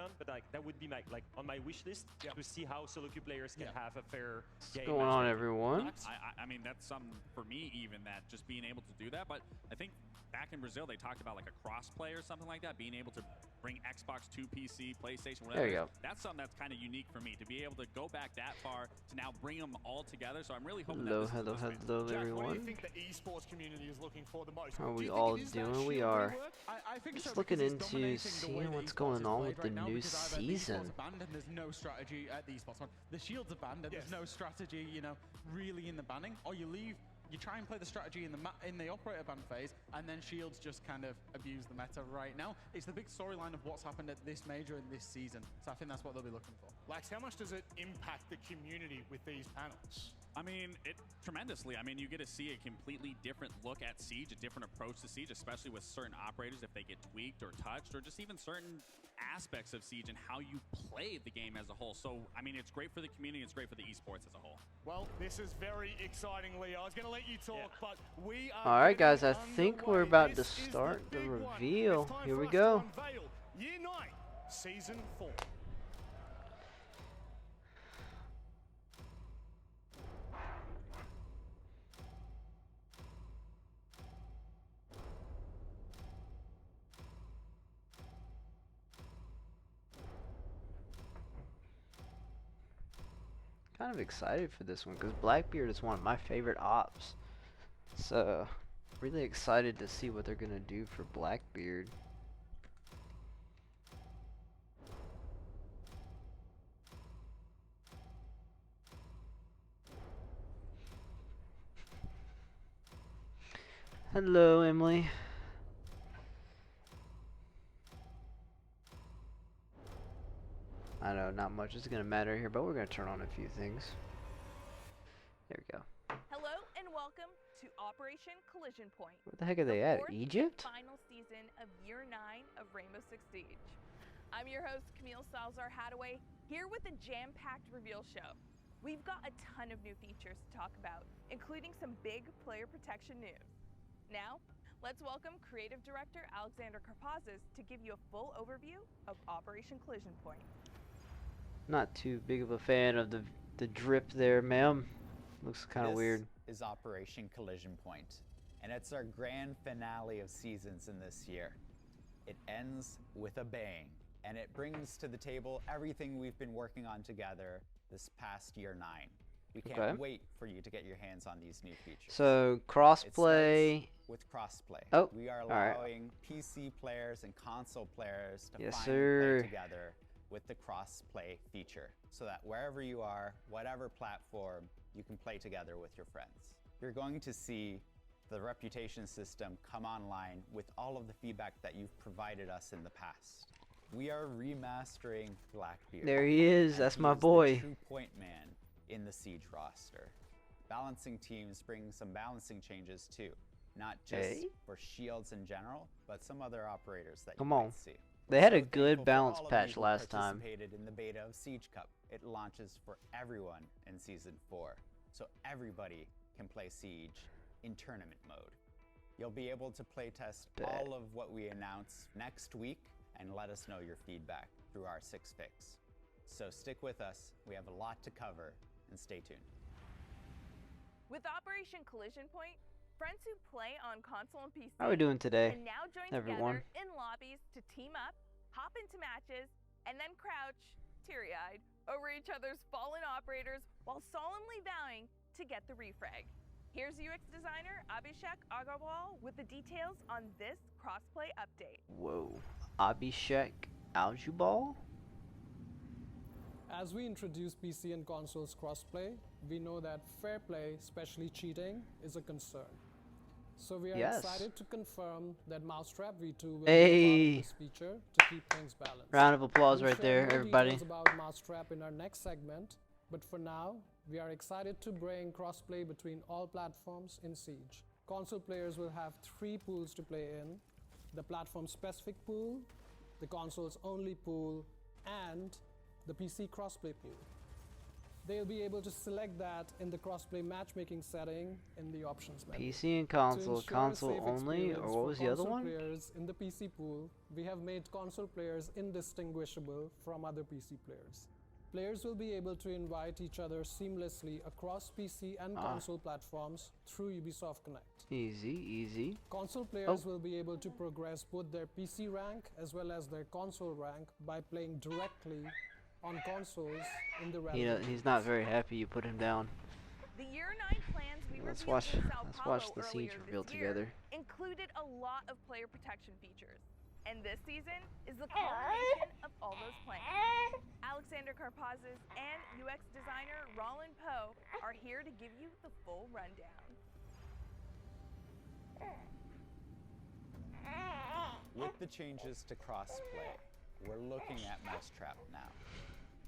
BlizzCon, but like that would be like on my wish list to see how solo queue players can have a fair game. What's going on, everyone? I mean, that's something for me, even that just being able to do that. But I think back in Brazil, they talked about like a cross-play or something like that, being able to bring Xbox to PC, PlayStation, whatever. There you go. That's something that's kind of unique for me, to be able to go back that far to now bring them all together. So I'm really hoping Hello, that this is hello, Jack, everyone. what do you think the esports community is looking for the most? How are Do we you think all it is that doing? We shield are rework? I think just so, looking because it's into dominating the way seeing that what's esports going is on played with the right now, new because either the season. esports are banned and there's no strategy at the esports one. The shields are banned and there's no strategy, you know, really in the banning. Or you leave, you try and play the strategy in the operator ban phase, and then shields just kind of abuse the meta right now. It's the big storyline of what's happened at this major in this season. So I think that's what they'll be looking for. Lax, how much does it impact the community with these panels? I mean, it tremendously. I mean, you get to see a completely different look at Siege, a different approach to Siege, especially with certain operators if they get tweaked or touched, or just even certain aspects of Siege and how you play the game as a whole. So, I mean, it's great for the community, it's great for the esports as a whole. Well, this is very exciting, Leo. I was going to let you talk, but we are Alright guys, I getting think underway. we're about This to is start the big one. reveal. It's time Here for we us go. to unveil Year 9, Season 4. Kind of excited for this one because Blackbeard is one of my favorite ops. So, really excited to see what they're gonna do for Blackbeard. Hello, Emily. I know not much is gonna matter here, but we're gonna turn on a few things. There we go. Hello and welcome to Operation Collision Point. Where the heck are they the at? fourth Egypt? and final season of Year 9 of Rainbow Six Siege. I'm your host, Camille Salazar-Hadaway, here with a jam-packed reveal show. We've got a ton of new features to talk about, including some big player protection news. Now, let's welcome Creative Director Alexander Karpazis to give you a full overview of Operation Collision Point. Not too big of a fan of the drip there, ma'am. Looks kind of weird. This is Operation Collision Point, and it's our grand finale of seasons in this year. It ends with a bang, and it brings to the table everything we've been working on together this past Year 9. We can't wait for you to get your hands on these new features. So crossplay. With crossplay. Oh, we are all right. allowing PC players and console players to Yes, finally sir. play together with the crossplay feature, so that wherever you are, whatever platform, you can play together with your friends. You're going to see the reputation system come online with all of the feedback that you've provided us in the past. We are remastering Blackbeard. There he is. That's my boy. The true point man in the Siege roster. Balancing teams brings some balancing changes too, not just for shields in general, but some other operators that you might see. They had a So good thankful for balance all of patch you who last time. participated in the beta of Siege Cup. It launches for everyone in Season 4, so everybody can play Siege in tournament mode. You'll be able to playtest all of what we announce next week and let us know your feedback through our 6 Fix. So stick with us, we have a lot to cover, and stay tuned. With Operation Collision Point, friends who play on console and PC How are we doing today, can now join everyone? together in lobbies to team up, hop into matches, and then crouch, teary-eyed, over each other's fallen operators while solemnly vowing to get the refrag. Here's UX designer Abhishek Agarwal with the details on this crossplay update. Whoa, Abhishek Aljubal? As we introduce PC and consoles crossplay, we know that fair play, especially cheating, is a concern. So we are excited to confirm that Mousetrap V2 will be part of this feature to keep things balanced. Round of applause We'll right share there, more everybody. details about Mousetrap in our next segment, but for now, we are excited to bring crossplay between all platforms in Siege. Console players will have 3 pools to play in: the platform-specific pool, the consoles-only pool, and the PC crossplay pool. they'll be able to select that in the crossplay matchmaking setting in the options menu. PC and To console, ensure a console safe only, experience or what for was the other console one? players in the PC pool, we have made console players indistinguishable from other PC players. Players will be able to invite each other seamlessly across PC and console platforms through Ubisoft Connect. Easy, easy. Console players will be able to progress both their PC rank as well as their console rank by playing directly on consoles in the relevant He's not very happy you put him down. The Year 9 plans we Let's revealed watch- in Sao let's Paulo watch the earlier Siege this reveal year together. included a lot of player protection features. And this season is the culmination of all those plans. Alexander Karpazes and UX designer Roland Poe are here to give you the full rundown. With the changes to crossplay, we're looking at Mousetrap now.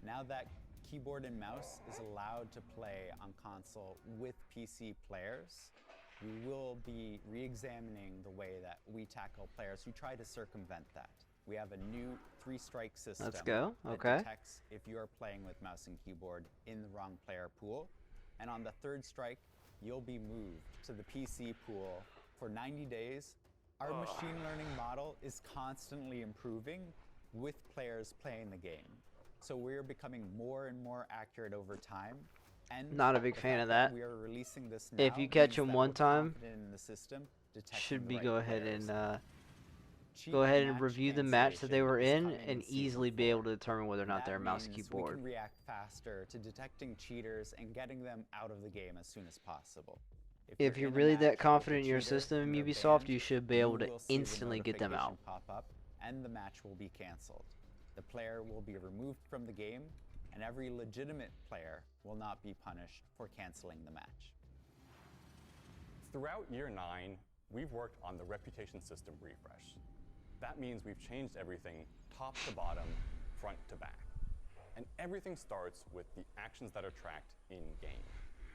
Now that keyboard and mouse is allowed to play on console with PC players, we will be re-examining the way that we tackle players who try to circumvent that. We have a new 3-strike system Let's go. that Okay. detects if you're playing with mouse and keyboard in the wrong player pool. And on the 3rd strike, you'll be moved to the PC pool for 90 days. Our machine learning model is constantly improving with players playing the game. So we're becoming more and more accurate over time. And Not a big the fan fact of that. We are releasing this If now you catch means him that one we're time, confident in the system detecting should the be right go ahead players. and Cheat go ahead and match review the match that they cancellation were is in coming and Season easily be 4. able to determine whether or not That they're mouse means keyboard. We can react faster to detecting cheaters and getting them out of the game as soon as possible. If you're in a really match that with a confident in your cheater system in and they're Ubisoft, banned, you should be able to will see the instantly get them out. notification pop up and the match will be canceled. The player will be removed from the game, and every legitimate player will not be punished for canceling the match. Throughout Year 9, we've worked on the reputation system refresh. That means we've changed everything top to bottom, front to back. And everything starts with the actions that are tracked in-game.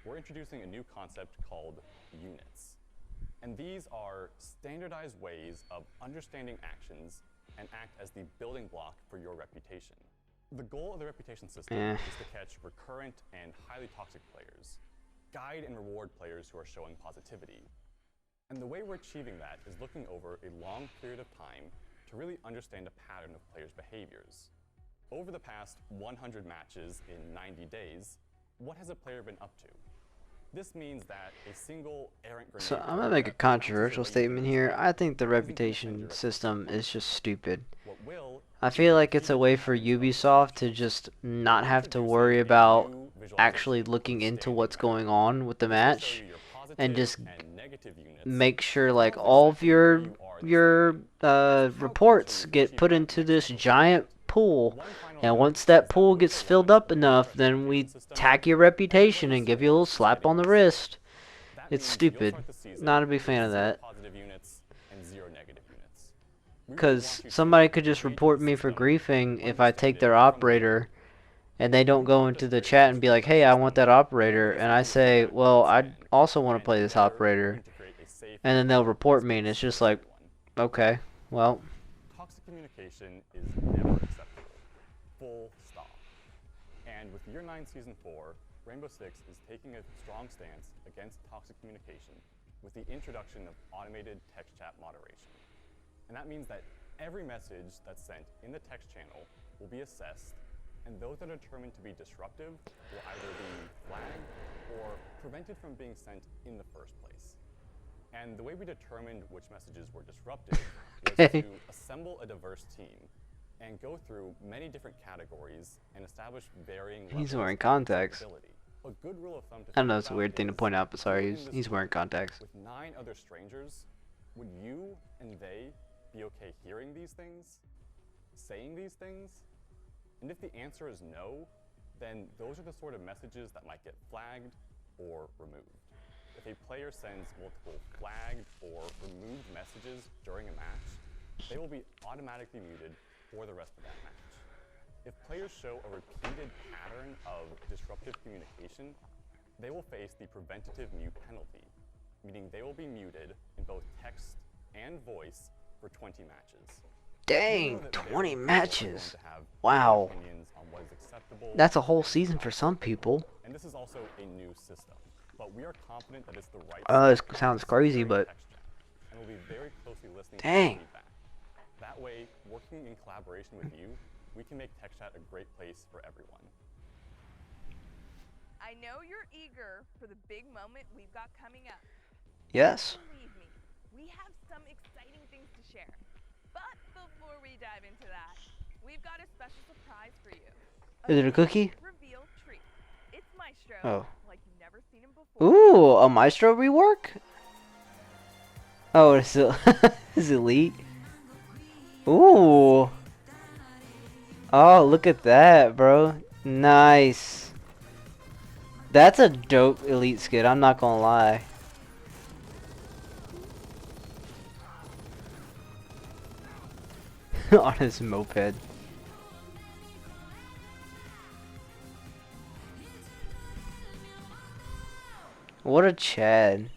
We're introducing a new concept called units. And these are standardized ways of understanding actions and act as the building block for your reputation. The goal of the reputation system is to catch recurrent and highly toxic players, guide and reward players who are showing positivity. And the way we're achieving that is looking over a long period of time to really understand a pattern of players' behaviors. Over the past 100 matches in 90 days, what has a player been up to? This means that a single errant grenade... So I'm gonna make a controversial statement here. I think the reputation system is just stupid. I feel like it's a way for Ubisoft to just not have to worry about actually looking into what's going on with the match and just make sure like all of your reports get put into this giant pool, and once that pool gets filled up enough, then we tag your reputation and give you a little slap on the wrist. It's stupid. Not a big fan of that. Because somebody could just report me for griefing if I take their operator and they don't go into the chat and be like, hey, I want that operator, and I say, well, I also want to play this operator, and then they'll report me, and it's just like, okay, well. Toxic communication is never acceptable. Full stop. And with Year 9 Season 4, Rainbow Six is taking a strong stance against toxic communication with the introduction of automated text chat moderation. And that means that every message that's sent in the text channel will be assessed, and those that are determined to be disruptive will either be flagged or prevented from being sent in the first place. And the way we determined which messages were disruptive was to assemble a diverse team and go through many different categories and establish varying levels He's wearing of contacts. acceptability. A good rule of thumb to I know think it's a weird about thing to is point out, but sorry, holding he's this wearing meeting contacts. With 9 other strangers, would you and they be okay hearing these things, saying these things? And if the answer is no, then those are the sort of messages that might get flagged or removed. If a player sends multiple flagged or removed messages during a match, they will be automatically muted for the rest of that match. If players show a repeated pattern of disruptive communication, they will face the preventative mute penalty, meaning they will be muted in both text and voice for 20 matches. Dang, 20 matches. Wow. That's a whole season for some people. And this is also a new system, but we are confident that it's the right This sounds crazy, but and we'll be very closely listening dang. to your feedback. That way, working in collaboration with you, we can make TechChat a great place for everyone. I know you're eager for the big moment we've got coming up. Yes. Believe me, we have some exciting things to share. But before we dive into that, we've got a special surprise for you. Is it a cookie? Reveal treat. It's Maestro, Oh. like you've never seen him before. Ooh, a Maestro rework? Oh, it's is Elite. Ooh. Oh, look at that, bro. Nice. That's a dope Elite skit, I'm not gonna lie. On his moped. What a Chad.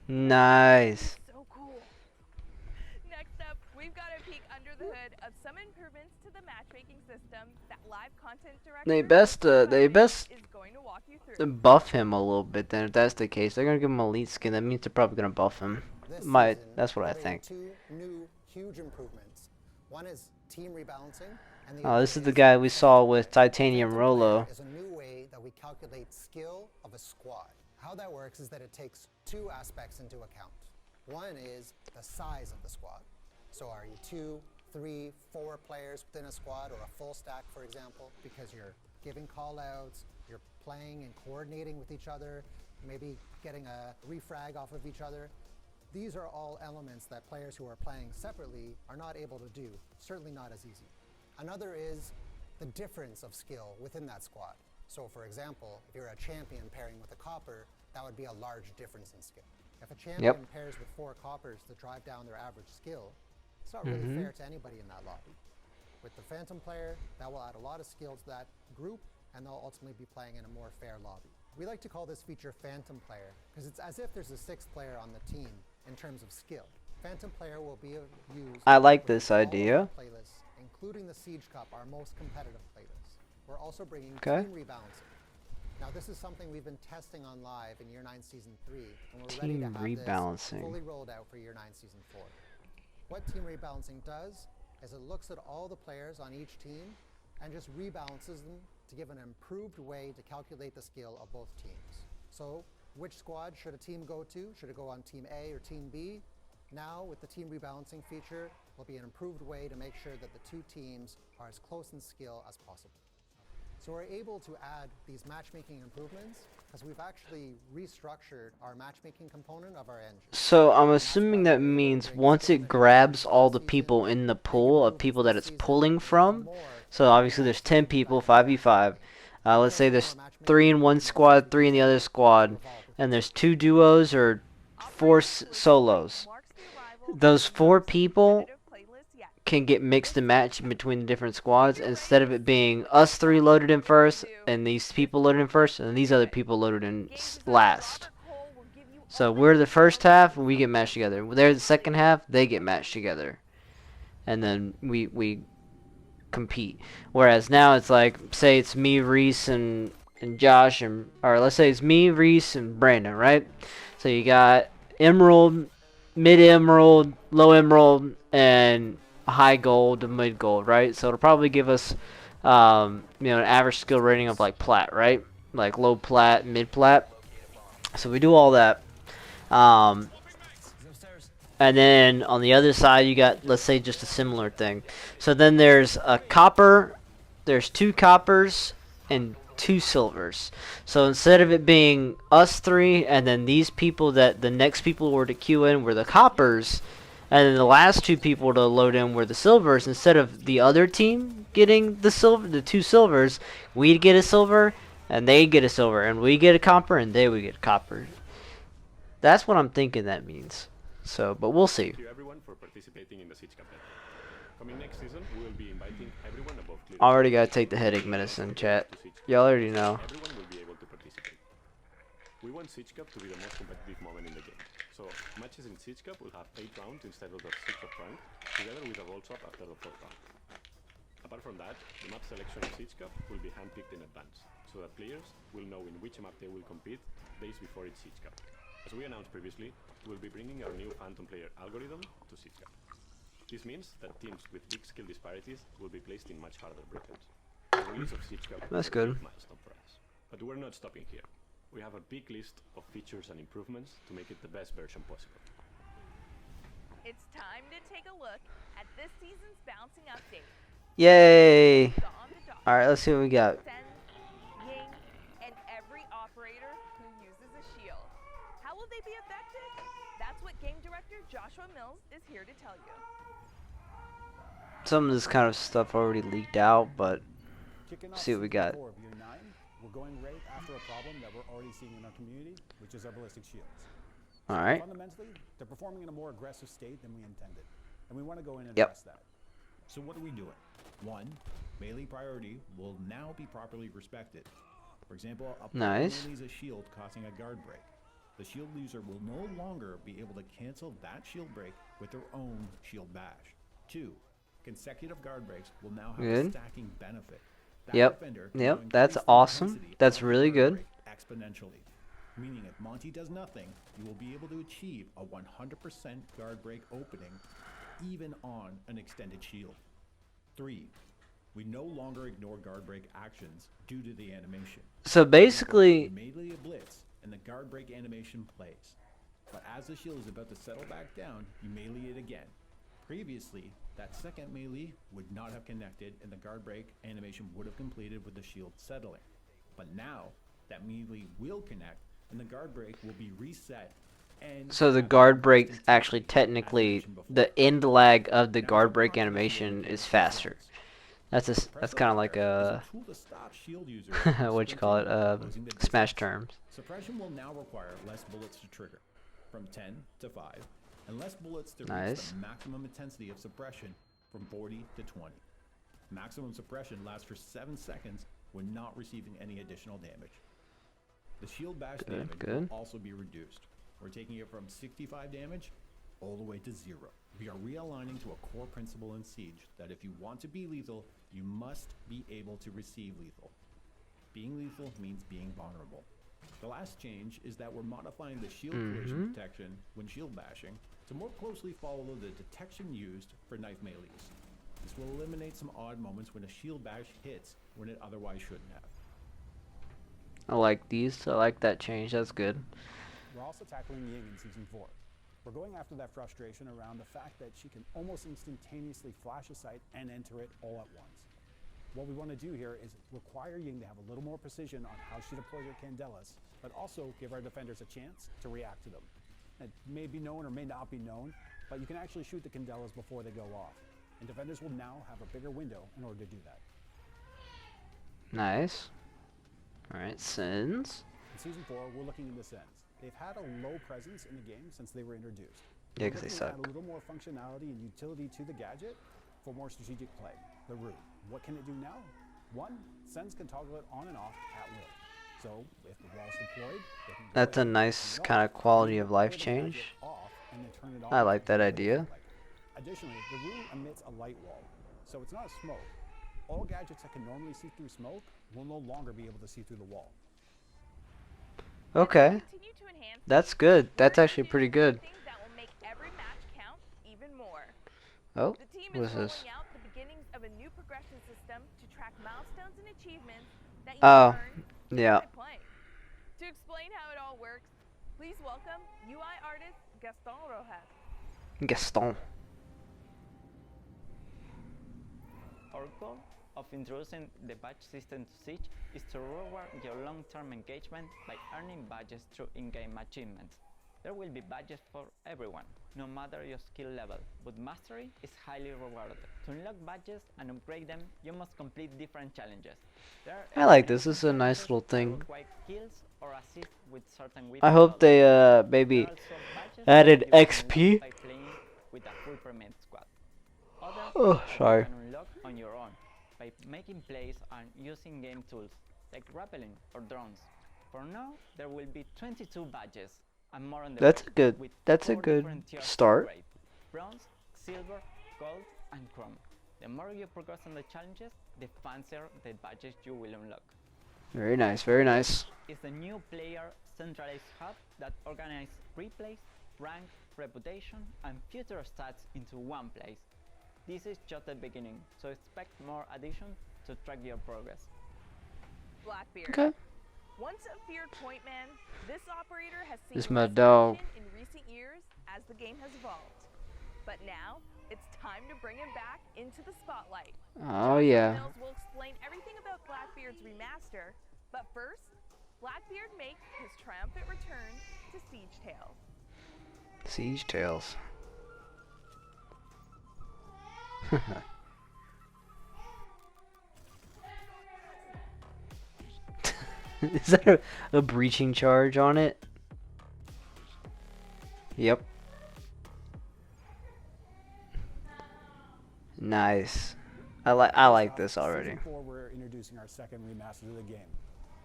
Nice. So cool. Next up, we've got a peek under the hood of some improvements to the matchmaking system that live content director They best is going to walk you through. buff him a little bit then. If that's the case, they're gonna give him a elite skin. That means they're probably gonna buff him. That's what I think. Two new huge improvements. One is team rebalancing. And Oh, this is the guy we saw with Titanium Rolo. Is a new way that we calculate skill of a squad. How that works is that it takes two aspects into account. One is the size of the squad. So are you 2, 3, 4 players within a squad, or a full stack, for example, because you're giving call-outs, you're playing and coordinating with each other, maybe getting a refrag off of each other. These are all elements that players who are playing separately are not able to do, certainly not as easy. Another is the difference of skill within that squad. So for example, if you're a champion pairing with a copper, that would be a large difference in skill. If a champion pairs with 4 coppers to drive down their average skill, it's not really fair to anybody in that lobby. With the Phantom player, that will add a lot of skill to that group, and they'll ultimately be playing in a more fair lobby. We like to call this feature Phantom player, because it's as if there's a 6th player on the team in terms of skill. Phantom player will be used. I like this idea. Playlists, including the Siege Cup, our most competitive playlist. We're also bringing Okay. team rebalancing. Now this is something we've been testing on live in Year 9 Season 3, and we're ready to have rebalancing. this fully rolled out for Year 9 Season 4. What team rebalancing does is it looks at all the players on each team and just rebalances them to give an improved way to calculate the skill of both teams. So which squad should a team go to? Should it go on Team A or Team B? Now with the team rebalancing feature, will be an improved way to make sure that the two teams are as close in skill as possible. So we're able to add these matchmaking improvements because we've actually restructured our matchmaking component of our engine. So I'm assuming that means once it grabs all the people in the pool of people that it's pulling from, so obviously there's 10 people, 5v5. Let's say there's 3 in one squad, 3 in the other squad, and there's 2 duos or 4 solos. Those 4 people can get mixed and matched in between the different squads instead of it being us 3 loaded in first and these people loaded in first and these other people loaded in last. So we're the first half, we get matched together. They're the second half, they get matched together. And then we compete. Whereas now it's like, say it's me, Reese, and Josh, or let's say it's me, Reese, and Brandon, right? So you got Emerald, Mid Emerald, Low Emerald, and high gold, mid gold, right? So it'll probably give us, you know, an average skill rating of like plat, right? Like low plat, mid plat. So we do all that. And then on the other side, you got, let's say, just a similar thing. So then there's a copper, there's 2 coppers, and 2 silvers. So instead of it being us 3, and then these people that the next people were to queue in were the coppers, and then the last 2 people to load in were the silvers, instead of the other team getting the 2 silvers, we'd get a silver, and they'd get a silver, and we get a copper, and they would get a copper. That's what I'm thinking that means. So, but we'll see. Thank you everyone for participating in the Siege Cup. Coming next season, we will be inviting everyone above clear. Already gotta take the headache medicine, chat. Y'all already know. Everyone will be able to participate. We want Siege Cup to be the most competitive moment in the game. So, matches in Siege Cup will have 8 rounds instead of the 6 up front, together with a roll swap after the 4th round. Apart from that, the map selection of Siege Cup will be handpicked in advance, so that players will know in which map they will compete days before its Siege Cup. As we announced previously, we'll be bringing our new Phantom player algorithm to Siege Cup. This means that teams with big skill disparities will be placed in much harder brackets. The release of Siege Cup That's is a good. big milestone for us. But we're not stopping here. We have a big list of features and improvements to make it the best version possible. It's time to take a look at this season's bouncing update. Yay! Got on the dock. Alright, let's see what we got. Sen, Ying, and every operator who uses a shield. How will they be affected? That's what Game Director Joshua Mills is here to tell you. Some of this kind of stuff already leaked out, but Kicking off see what we got. Season 4 of Year 9, we're going right after a problem that we're already seeing in our community, which is our ballistic shields. Alright. Fundamentally, they're performing in a more aggressive state than we intended, and we want to go in and Yep. address that. So what are we doing? 1, melee priority will now be properly respected. For example, a Nice. melee is a shield causing a guard break. The shield user will no longer be able to cancel that shield break with their own shield bash. 2, consecutive guard breaks will now have a Good. stacking benefit. That Yep. defender can now Yep. That's increase the awesome. intensity That's of the really guard good. break exponentially. Meaning if Monty does nothing, you will be able to achieve a 100% guard break opening even on an extended shield. 3, we no longer ignore guard break actions due to the animation. So basically, You melee a blitz and the guard break animation plays. But as the shield is about to settle back down, you melee it again. Previously, that second melee would not have connected and the guard break animation would have completed with the shield settling. But now, that melee will connect and the guard break will be reset and so the guard break actually technically, the end lag of the guard break animation is faster. That's kind of like a what you call it, Smash terms. Suppression will now require less bullets to trigger, from 10 to 5, and less bullets to reach Nice. the maximum intensity of suppression from 40 to 20. Maximum suppression lasts for 7 seconds when not receiving any additional damage. The shield bash damage good. will also be reduced. We're taking it from 65 damage all the way to 0. We are realigning to a core principle in Siege that if you want to be lethal, you must be able to receive lethal. Being lethal means being vulnerable. The last change is that we're modifying the shield collision detection when shield bashing to more closely follow the detection used for knife melees. This will eliminate some odd moments when a shield bash hits when it otherwise shouldn't have. I like these. I like that change. That's good. We're also tackling Ying in Season 4. We're going after that frustration around the fact that she can almost instantaneously flash a sight and enter it all at once. What we want to do here is require Ying to have a little more precision on how she deploys her candelas, but also give our defenders a chance to react to them. It may be known or may not be known, but you can actually shoot the candelas before they go off, and defenders will now have a bigger window in order to do that. Nice. Alright, Sins. In Season 4, we're looking into Sens. They've had a low presence in the game since they were introduced. Yeah, We're 'cause they looking to add suck. a little more functionality and utility to the gadget for more strategic play. The root. What can it do now? 1, Sens can toggle it on and off at will. So if the wall's deployed, they can go That's a ahead nice and kind of walk, quality or of they life can play the gadget change. off and then turn it on I like that when idea. like. Additionally, the root emits a light wall, so it's not a smoke. All gadgets that can normally see through smoke will no longer be able to see through the wall. Okay. Continue to enhance That's good. That's actually pretty good. things that will make every match count even more. Oh, The team what is is rolling this? out the beginnings of a new progression system to track milestones and achievements that you Oh, earn yeah. by playing. To explain how it all works, please welcome UI artist Gaston Rojas. Gaston. Our goal of introducing the badge system to Siege is to reward your long-term engagement by earning badges through in-game achievements. There will be badges for everyone, no matter your skill level, but mastery is highly rewarded. To unlock badges and upgrade them, you must complete different challenges. I like this. This is a nice little thing. Require kills or assist with certain weapon I hope they maybe There are also badges added that you can XP. unlock by playing with a full permit squad. Others Oh, that sorry. you can unlock on your own by making plays and using game tools like rappelling or drones. For now, there will be 22 badges and more on the That's way, a good. with That's a 4 good different tiers to start. upgrade: bronze, silver, gold, and chrome. The more you progress on the challenges, the fancier the badges you will unlock. Very nice, very nice. It's a new player centralized hub that organizes replays, rank, reputation, and future stats into one place. This is just the beginning, so expect more additions to track your progress. Blackbeard. Okay. Once a feared point man, this operator has seen This my dog. in recent years as the game has evolved. But now, it's time to bring him back into the spotlight. Oh yeah. Mills will explain everything about Blackbeard's remaster, but first, Blackbeard makes his triumphant return to Siege Tales. Siege Tales. Is that a breaching charge on it? Yep. Nice. I like this already. Season 4, we're introducing our second remaster of the game.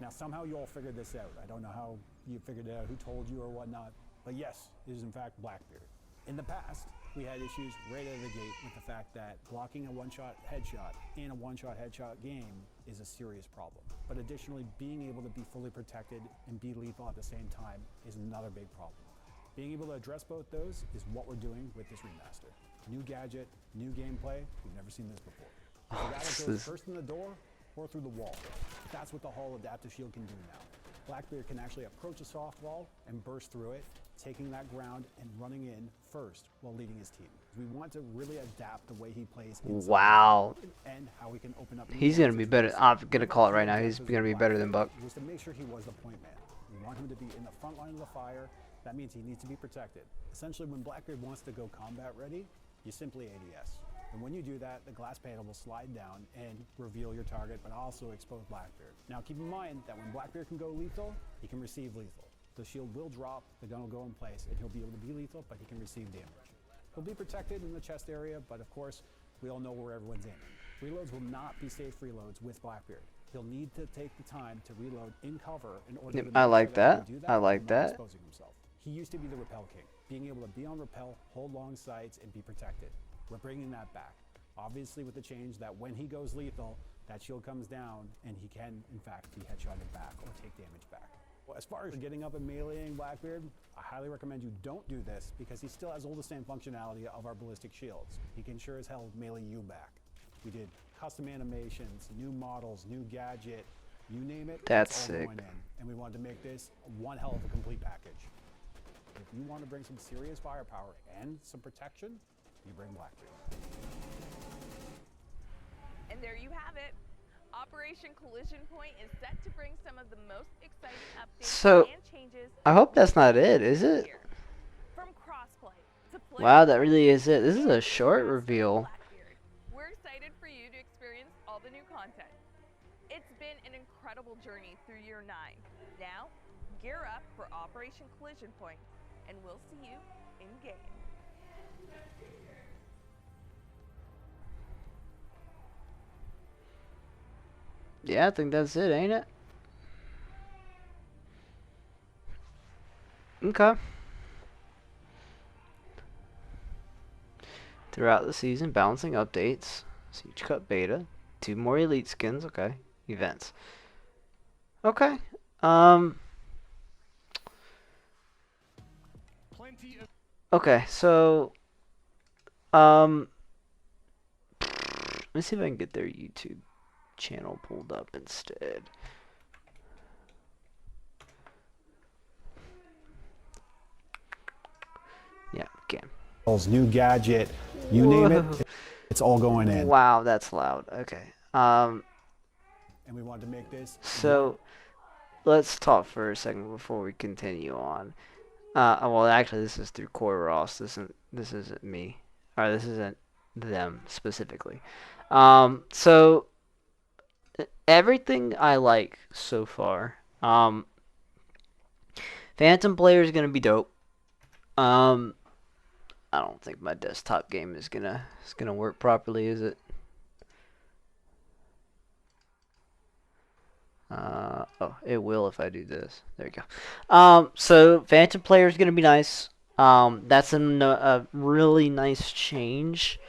Now somehow you all figured this out. I don't know how you figured it out, who told you or whatnot, but yes, it is in fact Blackbeard. In the past, we had issues right out of the gate with the fact that blocking a one-shot headshot in a one-shot headshot game is a serious problem. But additionally, being able to be fully protected and be lethal at the same time is another big problem. Being able to address both those is what we're doing with this remaster. New gadget, new gameplay, we've never seen this before. So that goes first in the door or through the wall. That's what the whole adaptive shield can do now. Blackbeard can actually approach a soft wall and burst through it, taking that ground and running in first while leading his team. We want to really adapt the way he plays Wow. and how we can open up. He's gonna be better. I'm gonna call it right now. He's gonna be better than Buck. Was to make sure he was the point man. We want him to be in the front line of the fire. That means he needs to be protected. Essentially, when Blackbeard wants to go combat ready, you simply ADS. And when you do that, the glass panel will slide down and reveal your target, but also expose Blackbeard. Now keep in mind that when Blackbeard can go lethal, he can receive lethal. The shield will drop, the gun will go in place, and he'll be able to be lethal, but he can receive damage. He'll be protected in the chest area, but of course, we all know where everyone's aiming. Reloads will not be safe reloads with Blackbeard. He'll need to take the time to reload in cover in order to I like that. I like that. Exposing himself. He used to be the rappel king, being able to be on rappel, hold long sights, and be protected. We're bringing that back. Obviously with the change that when he goes lethal, that shield comes down and he can, in fact, be headshotted back or take damage back. Well, as far as getting up and meleeing Blackbeard, I highly recommend you don't do this because he still has all the same functionality of our ballistic shields. He can sure as hell melee you back. We did custom animations, new models, new gadget, you name it. That's it's all sick. going in. And we wanted to make this one hell of a complete package. If you want to bring some serious firepower and some protection, you bring Blackbeard. And there you have it. Operation Collision Point is set to bring some of the most exciting updates and changes. I hope that's not it, is it? From crossplay to play. Wow, that really is it. This is a short reveal. We're excited for you to experience all the new content. It's been an incredible journey through year 9. Now, gear up for Operation Collision Point, and we'll see you in game. Yeah, I think that's it, ain't it? Okay. Throughout the season, balancing updates, Siege Cup beta, 2 more elite skins, okay, events. Okay. Okay, so let me see if I can get their YouTube channel pulled up instead. Yeah, okay. New gadget, you name it, it's all going in. Wow, that's loud. Okay. And we wanted to make this. So let's talk for a second before we continue on. Well, actually, this is through Corey Ross. This isn't me, or this isn't them specifically. So everything I like so far. Phantom player is gonna be dope. I don't think my desktop game is gonna work properly, is it? Oh, it will if I do this. There you go. So Phantom player is gonna be nice. That's a really nice change.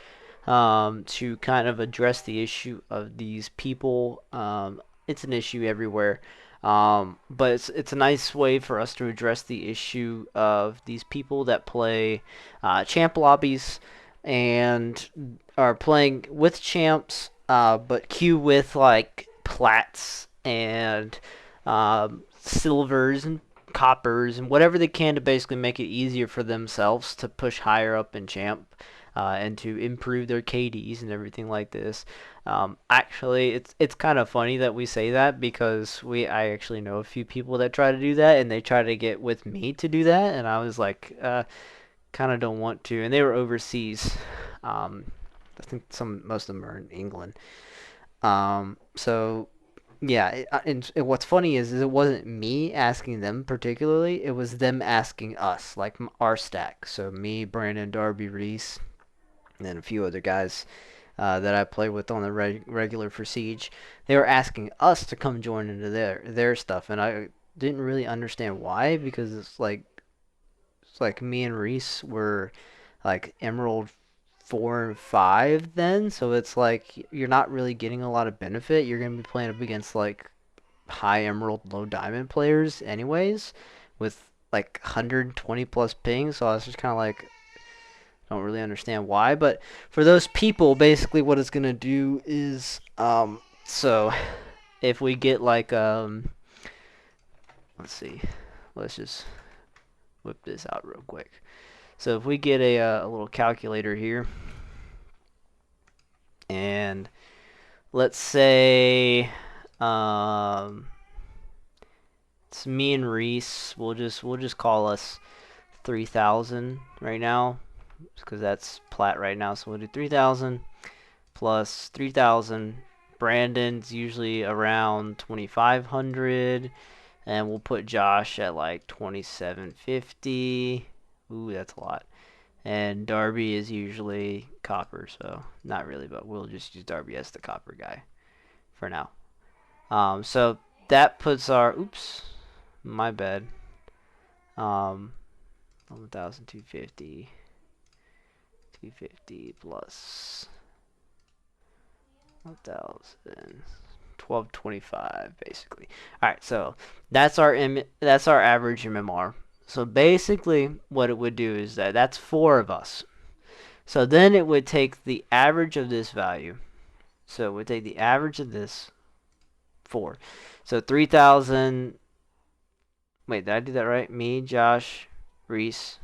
to kind of address the issue of these people. It's an issue everywhere. But it's a nice way for us to address the issue of these people that play champ lobbies and are playing with champs, but queue with like plats and silvers and coppers and whatever they can to basically make it easier for themselves to push higher up in champ and to improve their KDs and everything like this. Actually, it's kind of funny that we say that because I actually know a few people that try to do that, and they try to get with me to do that, and I was like, kind of don't want to. And they were overseas. I think most of them are in England. So yeah, and what's funny is it wasn't me asking them particularly, it was them asking us, like our stack. So me, Brandon, Darby, Reese, and then a few other guys that I play with on the regular for Siege. They were asking us to come join into their stuff, and I didn't really understand why, because it's like me and Reese were like Emerald 4 and 5 then, so it's like you're not really getting a lot of benefit. You're going to be playing up against like high Emerald, low Diamond players anyways, with like 120 plus ping, so I was just kind of like, don't really understand why. But for those people, basically what it's going to do is, so if we get like, let's see, let's just whip this out real quick. So if we get a little calculator here, and let's say it's me and Reese, we'll just call us 3,000 right now, because that's plat right now. So we'll do 3,000 plus 3,000. Brandon's usually around 2,500, and we'll put Josh at like 2,750. Ooh, that's a lot. And Darby is usually copper, so not really, but we'll just use Darby as the copper guy for now. So that puts our, oops, my bad. 1,250. 250 plus 1,000. 1,225 basically. All right, so that's our average MMR. So basically what it would do is that's 4 of us. So then it would take the average of this value. So it would take the average of this 4. So 3,000. Wait, did I do that right? Me, Josh, Reese,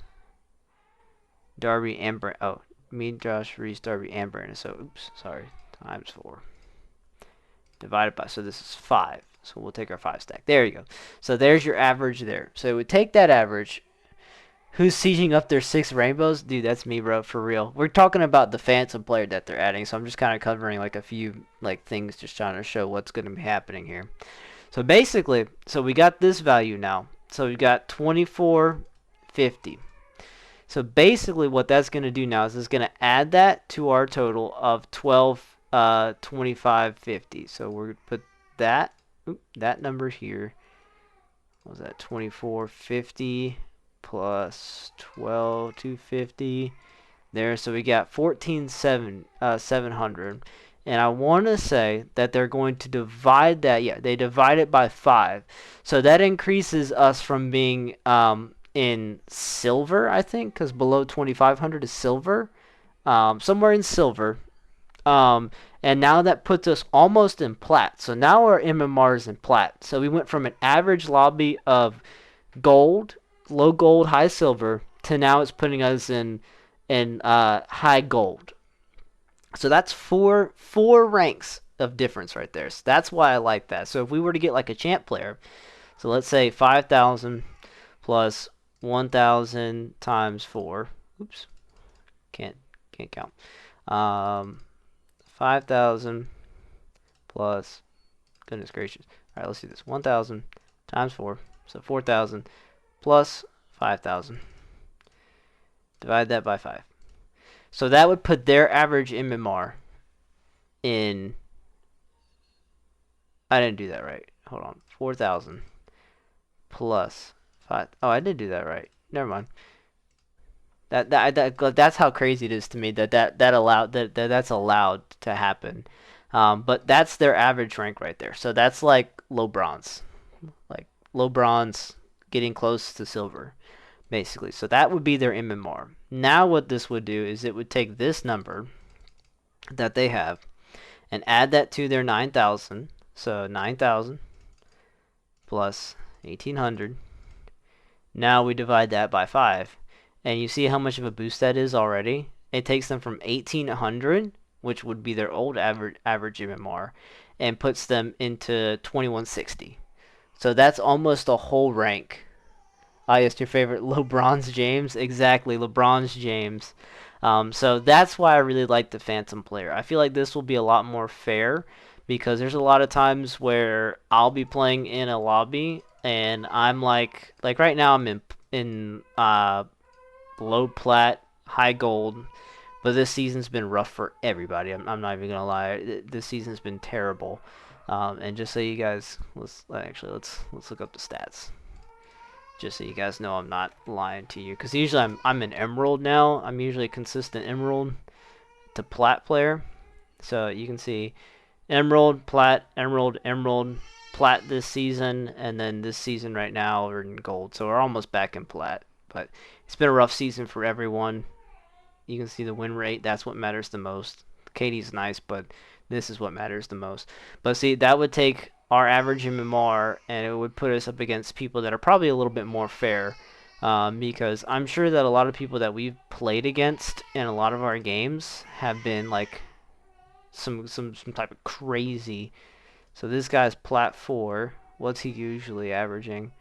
Darby, and Brandon. Oh, me, Josh, Reese, Darby, and Brandon. So, oops, sorry. Times 4. Divided by, so this is 5. So we'll take our 5 stack. There you go. So there's your average there. So it would take that average. Who's sieging up their 6 rainbows? Dude, that's me, bro, for real. We're talking about the Phantom player that they're adding, so I'm just kind of covering like a few like things, just trying to show what's going to be happening here. So basically, so we got this value now. So we got 2,450. So basically what that's going to do now is it's going to add that to our total of 2,550. So we're going to put that number here. What was that? 2,450 plus 12,250 there. So we got 14,700. And I want to say that they're going to divide that. Yeah, they divide it by 5. So that increases us from being in silver, I think, because below 2,500 is silver. Somewhere in silver. And now that puts us almost in plat. So now our MMR is in plat. So we went from an average lobby of gold, low gold, high silver, to now it's putting us in high gold. So that's four ranks of difference right there. So that's why I like that. So if we were to get like a champ player, so let's say 5,000 plus 1,000 times 4. Oops, can't count. 5,000 plus, goodness gracious. All right, let's do this. 1,000 times 4, so 4,000 plus 5,000. Divide that by 5. So that would put their average MMR in, I didn't do that right. Hold on. 4,000 plus 5. Oh, I did do that right. Never mind. That's how crazy it is to me that's allowed to happen. But that's their average rank right there. So that's like low bronze, getting close to silver, basically. So that would be their MMR. Now what this would do is it would take this number that they have and add that to their 9,000. So 9,000 plus 1,800. Now we divide that by 5. And you see how much of a boost that is already? It takes them from 1,800, which would be their old average MMR, and puts them into 2,160. So that's almost a whole rank. I guess your favorite LeBron's James? Exactly, LeBron's James. So that's why I really like the Phantom player. I feel like this will be a lot more fair because there's a lot of times where I'll be playing in a lobby and I'm like right now I'm in low plat, high gold, but this season's been rough for everybody. I'm not even gonna lie. This season's been terrible. And just so you guys, let's look up the stats. Just so you guys know I'm not lying to you, because usually I'm an emerald now. I'm usually a consistent emerald to plat player. So you can see emerald, plat, emerald, emerald, plat this season, and then this season right now we're in gold. So we're almost back in plat. But it's been a rough season for everyone. You can see the win rate. That's what matters the most. KD's nice, but this is what matters the most. But see, that would take our average MMR, and it would put us up against people that are probably a little bit more fair. Because I'm sure that a lot of people that we've played against in a lot of our games have been like some type of crazy. So this guy's plat 4. What's he usually averaging?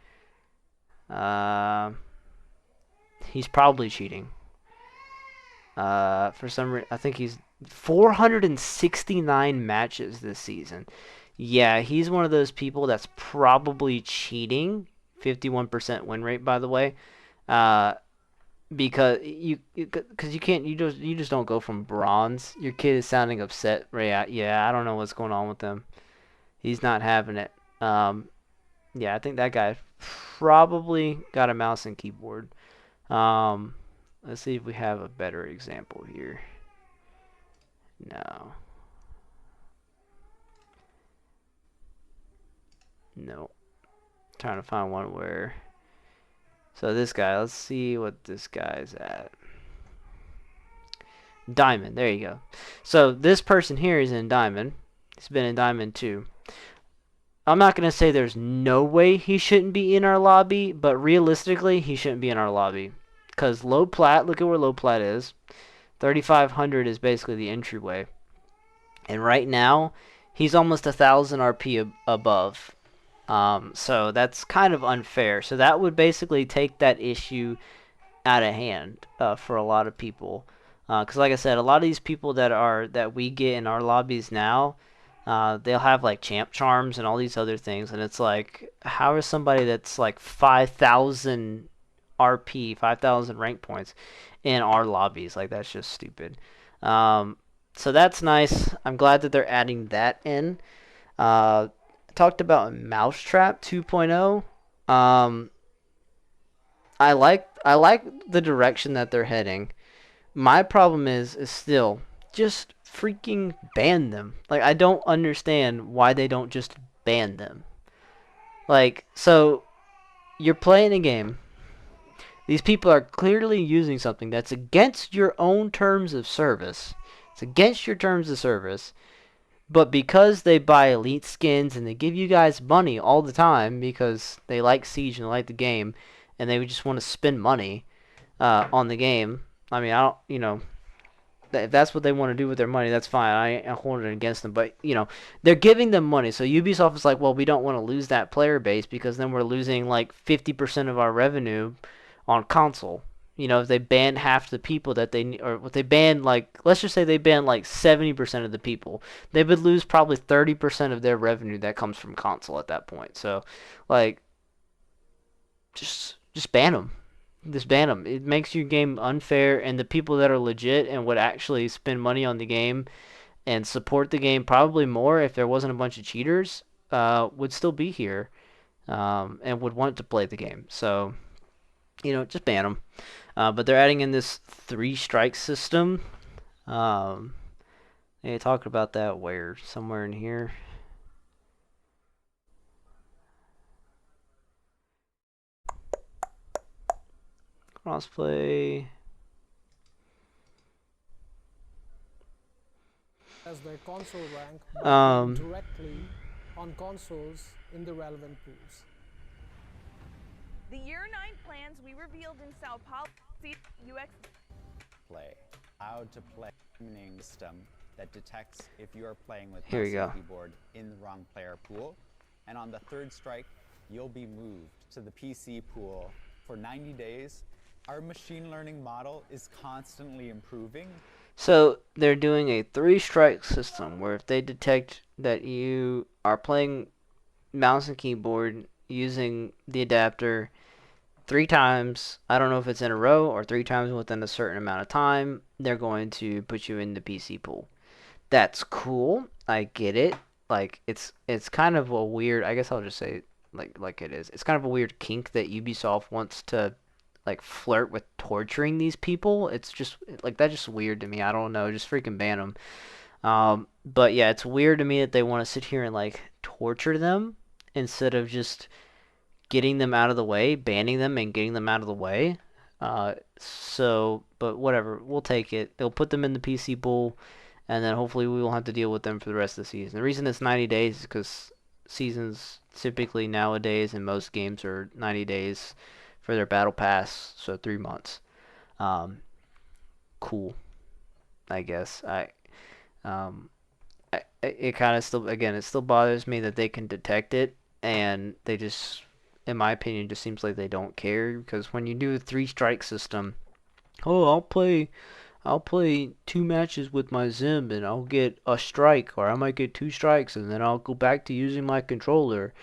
He's probably cheating. For some reason, I think he's 469 matches this season. Yeah, he's one of those people that's probably cheating. 51% win rate, by the way. Because you just don't go from bronze. Your kid is sounding upset. Right? Yeah, I don't know what's going on with him. He's not having it. Yeah, I think that guy probably got a mouse and keyboard. Let's see if we have a better example here. No. Trying to find one where. So this guy, let's see what this guy's at. Diamond, there you go. So this person here is in Diamond. He's been in Diamond too. I'm not going to say there's no way he shouldn't be in our lobby, but realistically, he shouldn't be in our lobby. Because low plat, look at where low plat is. 3,500 is basically the entryway. And right now, he's almost 1,000 RP above. So that's kind of unfair. So that would basically take that issue out of hand for a lot of people. Because like I said, a lot of these people that we get in our lobbies now, they'll have like champ charms and all these other things. And it's like, how is somebody that's like 5,000 RP, 5,000 rank points in our lobbies? Like, that's just stupid. So that's nice. I'm glad that they're adding that in. Talked about Mousetrap 2.0. I like the direction that they're heading. My problem is still just freaking ban them. Like, I don't understand why they don't just ban them. Like, so you're playing a game. These people are clearly using something that's against your own terms of service. It's against your terms of service. But because they buy elite skins and they give you guys money all the time because they like Siege and they like the game and they just want to spend money on the game. I mean, I don't, if that's what they want to do with their money, that's fine. I ain't holding it against them. But, they're giving them money. So Ubisoft is like, well, we don't want to lose that player base because then we're losing like 50% of our revenue on console. If they ban half the people that or if they ban let's just say they ban 70% of the people, they would lose probably 30% of their revenue that comes from console at that point. So, just ban them. Just ban them. It makes your game unfair, and the people that are legit and would actually spend money on the game and support the game probably more if there wasn't a bunch of cheaters would still be here and would want to play the game. So, just ban them. But they're adding in this 3-strike system. They talked about that where? Somewhere in here. Crossplay. As their console rank by directly on consoles in the relevant pools. The Year 9 plans we revealed in Sao Paulo UX play. Allowed to play a system that detects if you are playing with Here we mouse go. and keyboard in the wrong player pool. And on the 3rd strike, you'll be moved to the PC pool for 90 days. Our machine learning model is constantly improving. So they're doing a 3-strike system where if they detect that you are playing mouse and keyboard using the adapter 3 times, I don't know if it's in a row or 3 times within a certain amount of time, they're going to put you in the PC pool. That's cool. I get it. Like it's kind of a weird, I guess I'll just say like it is. It's kind of a weird kink that Ubisoft wants to like flirt with torturing these people. It's just like that's just weird to me. I don't know, just freaking ban them. But yeah, it's weird to me that they want to sit here and like torture them instead of just getting them out of the way, banning them and getting them out of the way. But whatever, we'll take it. They'll put them in the PC pool, and then hopefully we won't have to deal with them for the rest of the season. The reason it's 90 days is because seasons typically nowadays in most games are 90 days for their battle pass, so 3 months. Cool, I guess. It kind of still, again, it still bothers me that they can detect it, and they just, in my opinion, just seems like they don't care, because when you do a 3-strike system, oh, I'll play 2 matches with my Zim and I'll get a strike, or I might get 2 strikes, and then I'll go back to using my controller.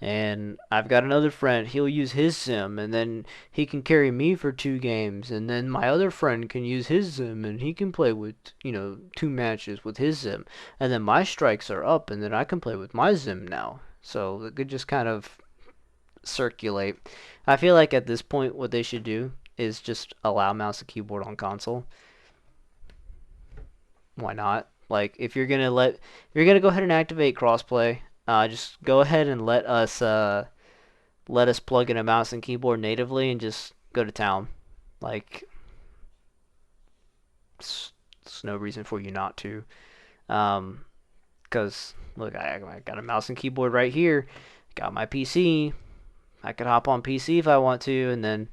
And I've got another friend, he'll use his Zim, and then he can carry me for 2 games, and then my other friend can use his Zim, and he can play with, 2 matches with his Zim, and then my strikes are up, and then I can play with my Zim now. So it could just kind of circulate. I feel like at this point what they should do is just allow mouse and keyboard on console. Why not? Like, if you're gonna go ahead and activate crossplay, just go ahead and let us plug in a mouse and keyboard natively and just go to town. Like, it's no reason for you not to. Because look, I got a mouse and keyboard right here. Got my PC. I could hop on PC if I want to, and then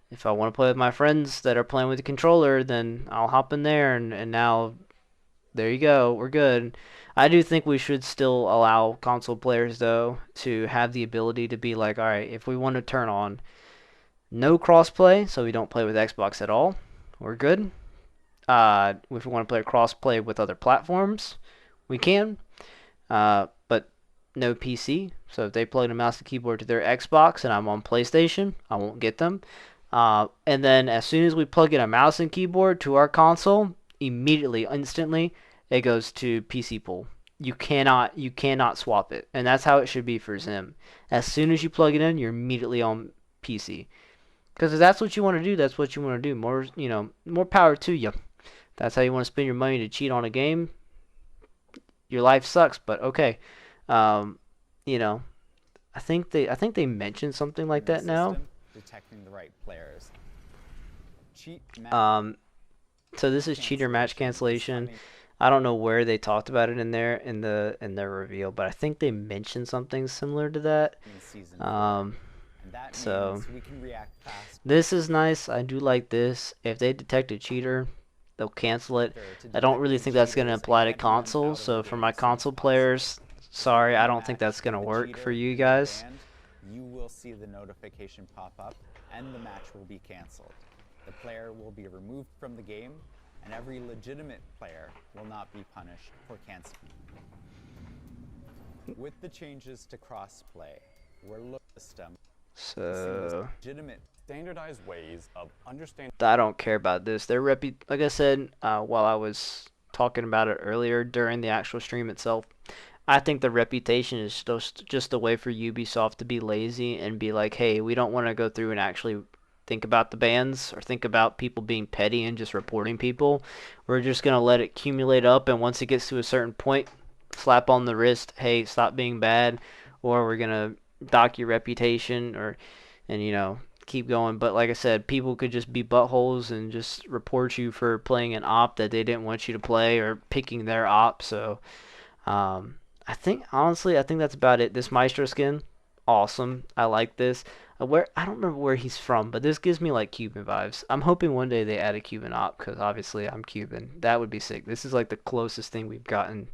if I want to play with my friends that are playing with the controller, then I'll hop in there, and now there you go, we're good. I do think we should still allow console players, though, to have the ability to be like, alright, if we want to turn on no crossplay, so we don't play with Xbox at all, we're good. If we want to play crossplay with other platforms, we can. But no PC, so if they plug a mouse and keyboard to their Xbox and I'm on PlayStation, I won't get them. And then as soon as we plug in a mouse and keyboard to our console, immediately, instantly, it goes to PC pool. You cannot swap it, and that's how it should be for Zim. As soon as you plug it in, you're immediately on PC. Because if that's what you want to do, that's what you want to do. More power to you. That's how you want to spend your money to cheat on a game. Your life sucks, but okay. I think they mentioned something like that now. Detecting the right players. So this is cheater match cancellation. I don't know where they talked about it in their reveal, but I think they mentioned something similar to that. So this is nice. I do like this. If they detect a cheater, they'll cancel it. I don't really think that's going to apply to consoles. So for my console players, sorry, I don't think that's going to work for you guys. You will see the notification pop up, and the match will be canceled. The player will be removed from the game, and every legitimate player will not be punished for canceling. With the changes to crossplay, we're looking at the system. So standardized ways of understanding. I don't care about this. Like I said, while I was talking about it earlier during the actual stream itself, I think the reputation is just a way for Ubisoft to be lazy and be like, hey, we don't want to go through and actually think about the bans or think about people being petty and just reporting people. We're just going to let it accumulate up, and once it gets to a certain point, slap on the wrist, hey, stop being bad, or we're going to dock your reputation, and you know, keep going. But like I said, people could just be buttholes and just report you for playing an op that they didn't want you to play or picking their op. So I think that's about it. This Maestro skin, awesome. I like this. I don't remember where he's from, but this gives me like Cuban vibes. I'm hoping one day they add a Cuban op, because obviously I'm Cuban. That would be sick. This is like the closest thing we've gotten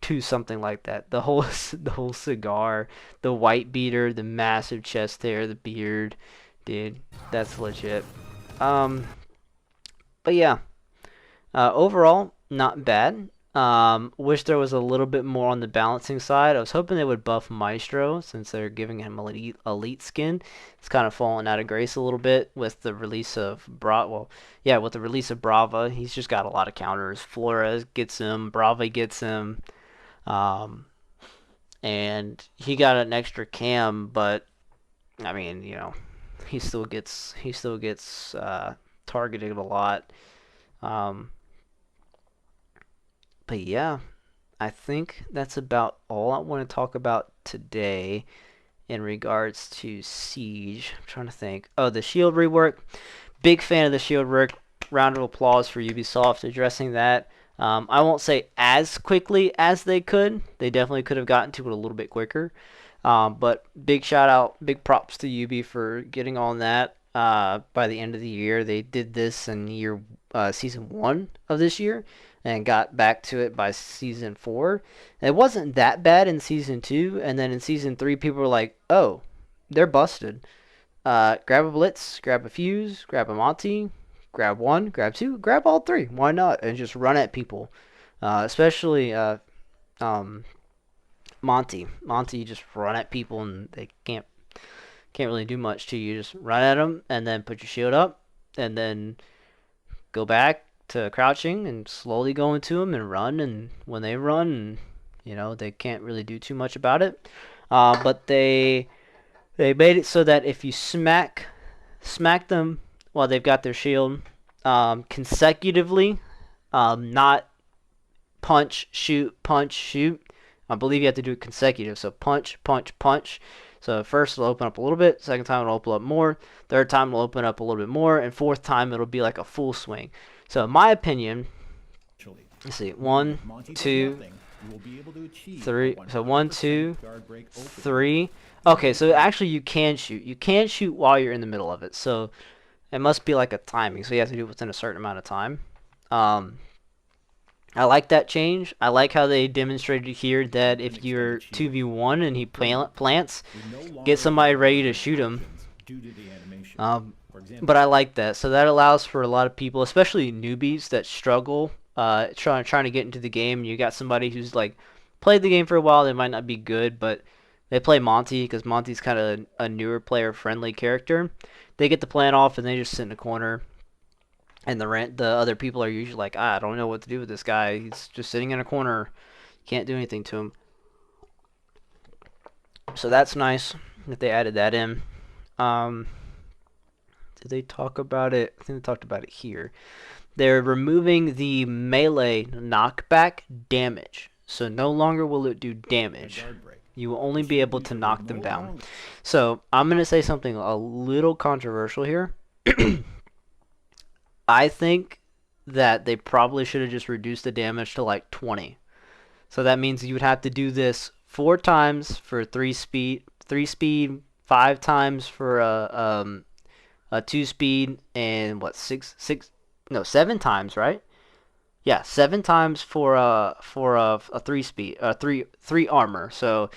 to something like that. The whole cigar, the white beater, the massive chest hair, the beard, dude, that's legit. But yeah, overall not bad. Wish there was a little bit more on the balancing side. I was hoping they would buff Maestro, since they're giving him elite skin. It's kind of fallen out of grace a little bit with the release of Brava. With the release of Brava, he's just got a lot of counters. Flores gets him, Brava gets him, and he got an extra cam, but I mean, you know, he still gets targeted a lot. But yeah, I think that's about all I want to talk about today in regards to Siege. I'm trying to think. Oh, the shield rework. Big fan of the shield rework. Round of applause for Ubisoft addressing that. I won't say as quickly as they could. They definitely could have gotten to it a little bit quicker. But big shout out, big props to Ubi for getting on that by the end of the year. They did this in season 1 of this year, and got back to it by season 4. It wasn't that bad in season 2, and then in season 3, people were like, oh, they're busted. Grab a Blitz, grab a Fuse, grab a Monty, grab 1, grab 2, grab all 3. Why not? And just run at people. Especially Monty. Monty, just run at people, and they can't really do much to you. Just run at them, and then put your shield up, and then go back to crouching and slowly go into them and run. And when they run, you know, they can't really do too much about it. But they made it so that if you smack them while they've got their shield consecutively, not punch, shoot, I believe you have to do it consecutive. So punch, punch, punch. So first it'll open up a little bit, second time it'll open up more, third time it'll open up a little bit more, and fourth time it'll be like a full swing. So in my opinion, let's see, 1, 2, 3. So 1, 2, 3. Okay, so actually you can shoot. You can shoot while you're in the middle of it. So it must be like a timing. So you have to do it within a certain amount of time. I like that change. I like how they demonstrated here that if you're 2v1 and he plants, get somebody ready to shoot him. But I like that. So that allows for a lot of people, especially newbies that struggle trying to get into the game. You got somebody who's like played the game for a while. They might not be good, but they play Monty because Monty's kind of a newer player-friendly character. They get the plant off and they just sit in a corner. And the other people are usually like, I don't know what to do with this guy. He's just sitting in a corner. Can't do anything to him. So that's nice that they added that in. Did they talk about it? I think they talked about it here. They're removing the melee knockback damage. So no longer will it do damage. You will only be able to knock them down. So I'm going to say something a little controversial here. I think that they probably should have just reduced the damage to like 20. So that means you would have to do this 4 times for 3 speed, 5 times for a 2 speed, and what, 7 times, right? Yeah, 7 times for a 3 speed, 3 armor. So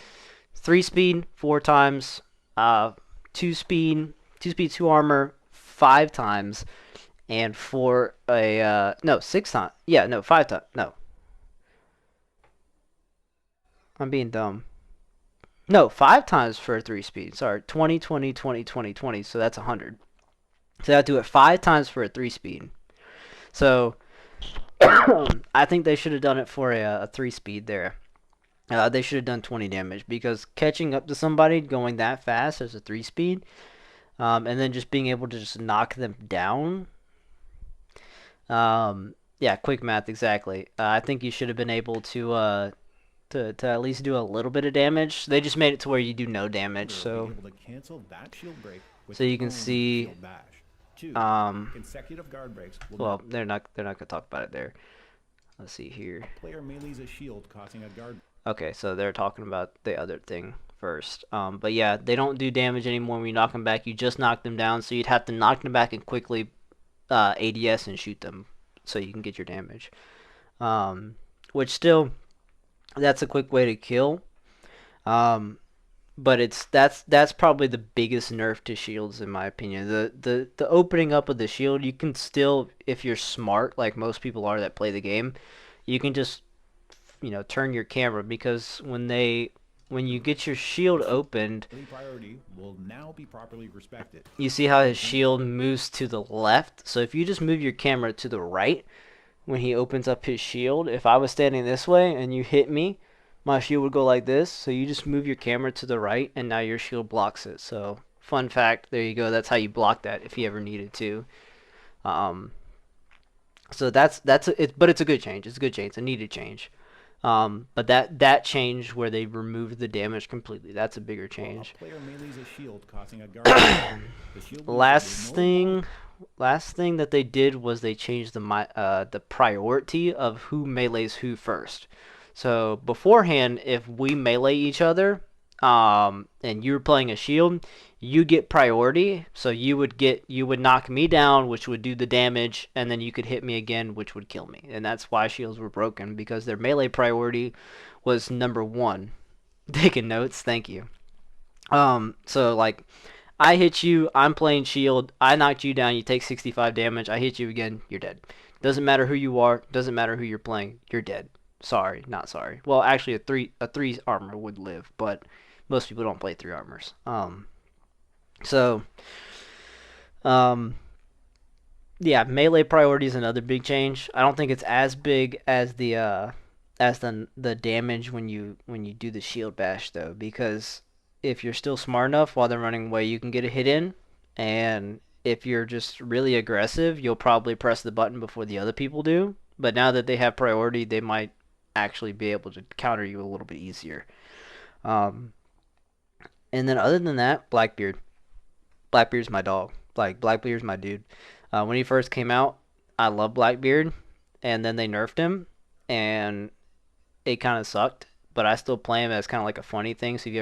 3 speed 4 times, 2 speed 2 armor 5 times. And for a, 6 times. Yeah, no, 5 times. No. I'm being dumb. No, 5 times for a 3 speed. Sorry, 20, 20, 20, 20, 20. So that's 100. So I have to do it 5 times for a 3 speed. So I think they should have done it for a 3 speed there. They should have done 20 damage, because catching up to somebody going that fast as a 3 speed, and then just being able to just knock them down. Yeah, quick math, exactly. I think you should have been able to at least do a little bit of damage. They just made it to where you do no damage, so you can see. Consecutive guard breaks. Well, they're not gonna talk about it there. Let's see here. Player melees a shield, causing a guard. Okay, so they're talking about the other thing first. But yeah, they don't do damage anymore when you knock them back. You just knock them down, so you'd have to knock them back and quickly ADS and shoot them so you can get your damage. Which still, that's a quick way to kill. But that's probably the biggest nerf to shields in my opinion. The opening up of the shield, you can still, if you're smart like most people are that play the game, you can just turn your camera, because when you get your shield opened, priority will now be properly respected. You see how his shield moves to the left. So if you just move your camera to the right when he opens up his shield, if I was standing this way and you hit me, my shield would go like this. So you just move your camera to the right and now your shield blocks it. So fun fact, there you go. That's how you block that if you ever needed to. So that's it, but it's a good change. It's a good change. It's a needed change. But that change where they removed the damage completely, that's a bigger change. Last thing that they did was they changed the priority of who melees who first. So beforehand, if we melee each other, and you were playing a shield, you get priority. So you would knock me down, which would do the damage, and then you could hit me again, which would kill me. And that's why shields were broken, because their melee priority was #1. Taking notes, thank you. So like, I hit you, I'm playing shield, I knocked you down, you take 65 damage, I hit you again, you're dead. Doesn't matter who you are, doesn't matter who you're playing, you're dead. Sorry, not sorry. Well, actually a 3 armor would live, but most people don't play 3 armors. Yeah, melee priority is another big change. I don't think it's as big as the damage when you do the shield bash though, because if you're still smart enough while they're running away, you can get a hit in, and if you're just really aggressive, you'll probably press the button before the other people do. But now that they have priority, they might actually be able to counter you a little bit easier. And then other than that, Blackbeard. Blackbeard's my dog. Like, Blackbeard's my dude. When he first came out, I loved Blackbeard, and then they nerfed him, and it kind of sucked. But I still play him as kind of like a funny thing. So if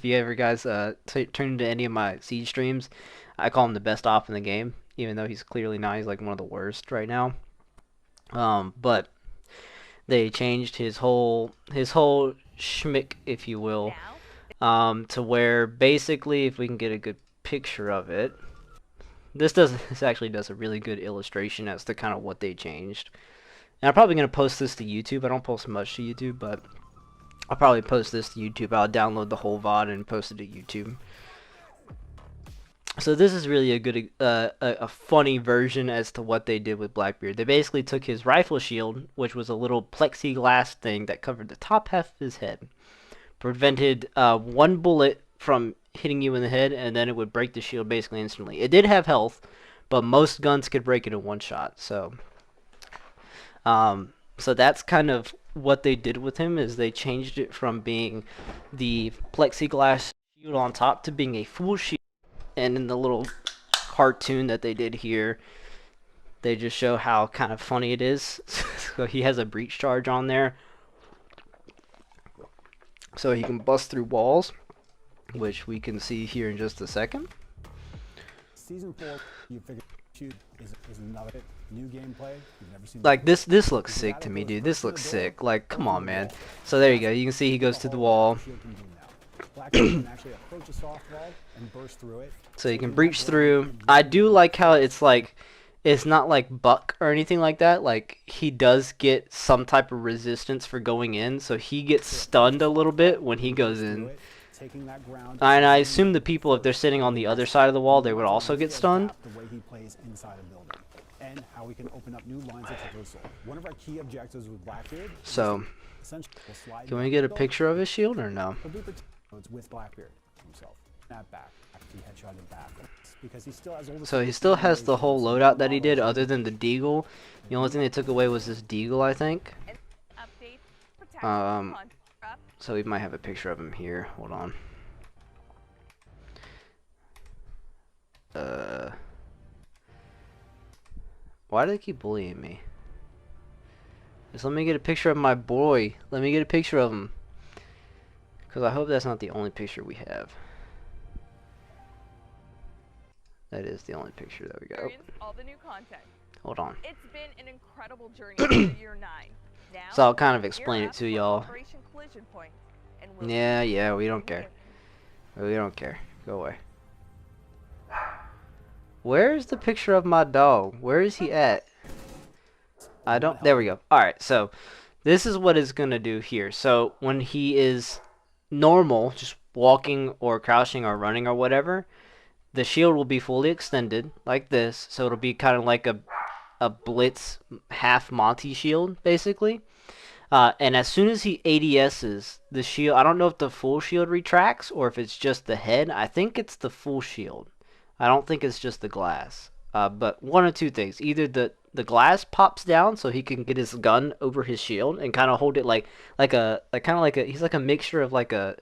you ever guys turn into any of my Siege streams, I call him the best op in the game, even though he's clearly not. He's like one of the worst right now. But they changed his whole schmick, if you will, to where basically, if we can get a good picture of it, this actually does a really good illustration as to kind of what they changed. And I'm probably gonna post this to YouTube. I don't post much to YouTube, but I'll probably post this to YouTube. I'll download the whole VOD and post it to YouTube. So this is really a good, a funny version as to what they did with Blackbeard. They basically took his rifle shield, which was a little plexiglass thing that covered the top half of his head, prevented one bullet from hitting you in the head, and then it would break the shield basically instantly. It did have health, but most guns could break it in one shot. So, so that's kind of what they did with him, is they changed it from being the plexiglass shield on top to being a full shield. And in the little cartoon that they did here, they just show how kind of funny it is. So he has a breach charge on there, so he can bust through walls, which we can see here in just a second. Season 4, you figure shoot is another new gameplay you've never seen. Like this looks sick to me, dude. This looks sick. Like, come on, man. So there you go. You can see he goes to the wall. Can actually approach a soft wall and burst through it. So you can breach through. I do like how it's like, it's not like buck or anything like that. Like, he does get some type of resistance for going in, so he gets stunned a little bit when he goes in. And I assume the people, if they're sitting on the other side of the wall, they would also get stunned. The way he plays inside a building, and how we can open up new lines of traversal. One of our key objectives with Blackbeard. So, can we get a picture of his shield or no? With Blackbeard himself. Snap back. he headshotted back. Because he still has all the So he still has the whole loadout that he did, other than the deagle. The only thing they took away was this deagle, I think. So we might have a picture of him here. Hold on. Why do they keep bullying me? Just let me get a picture of my boy. Let me get a picture of him. Because I hope that's not the only picture we have. That is the only picture that we got. All the new content. Hold on. It's been an incredible journey for year 9. Now, So I'll kind of explain it to y'all. We'll Yeah, we don't care. We don't care. Go away. Where's the picture of my dog? Where is he at? I don't... There we go. Alright, so this is what it's going to do here. So when he is normal, just walking or crouching or running or whatever, the shield will be fully extended like this. So it'll be kind of like a Blitz half Monty shield, basically. And as soon as he ADS's, the shield... I don't know if the full shield retracts or if it's just the head. I think it's the full shield. I don't think it's just the glass. But one or two things. Either the glass pops down so he can get his gun over his shield and kind of hold it he's like a mixture of like a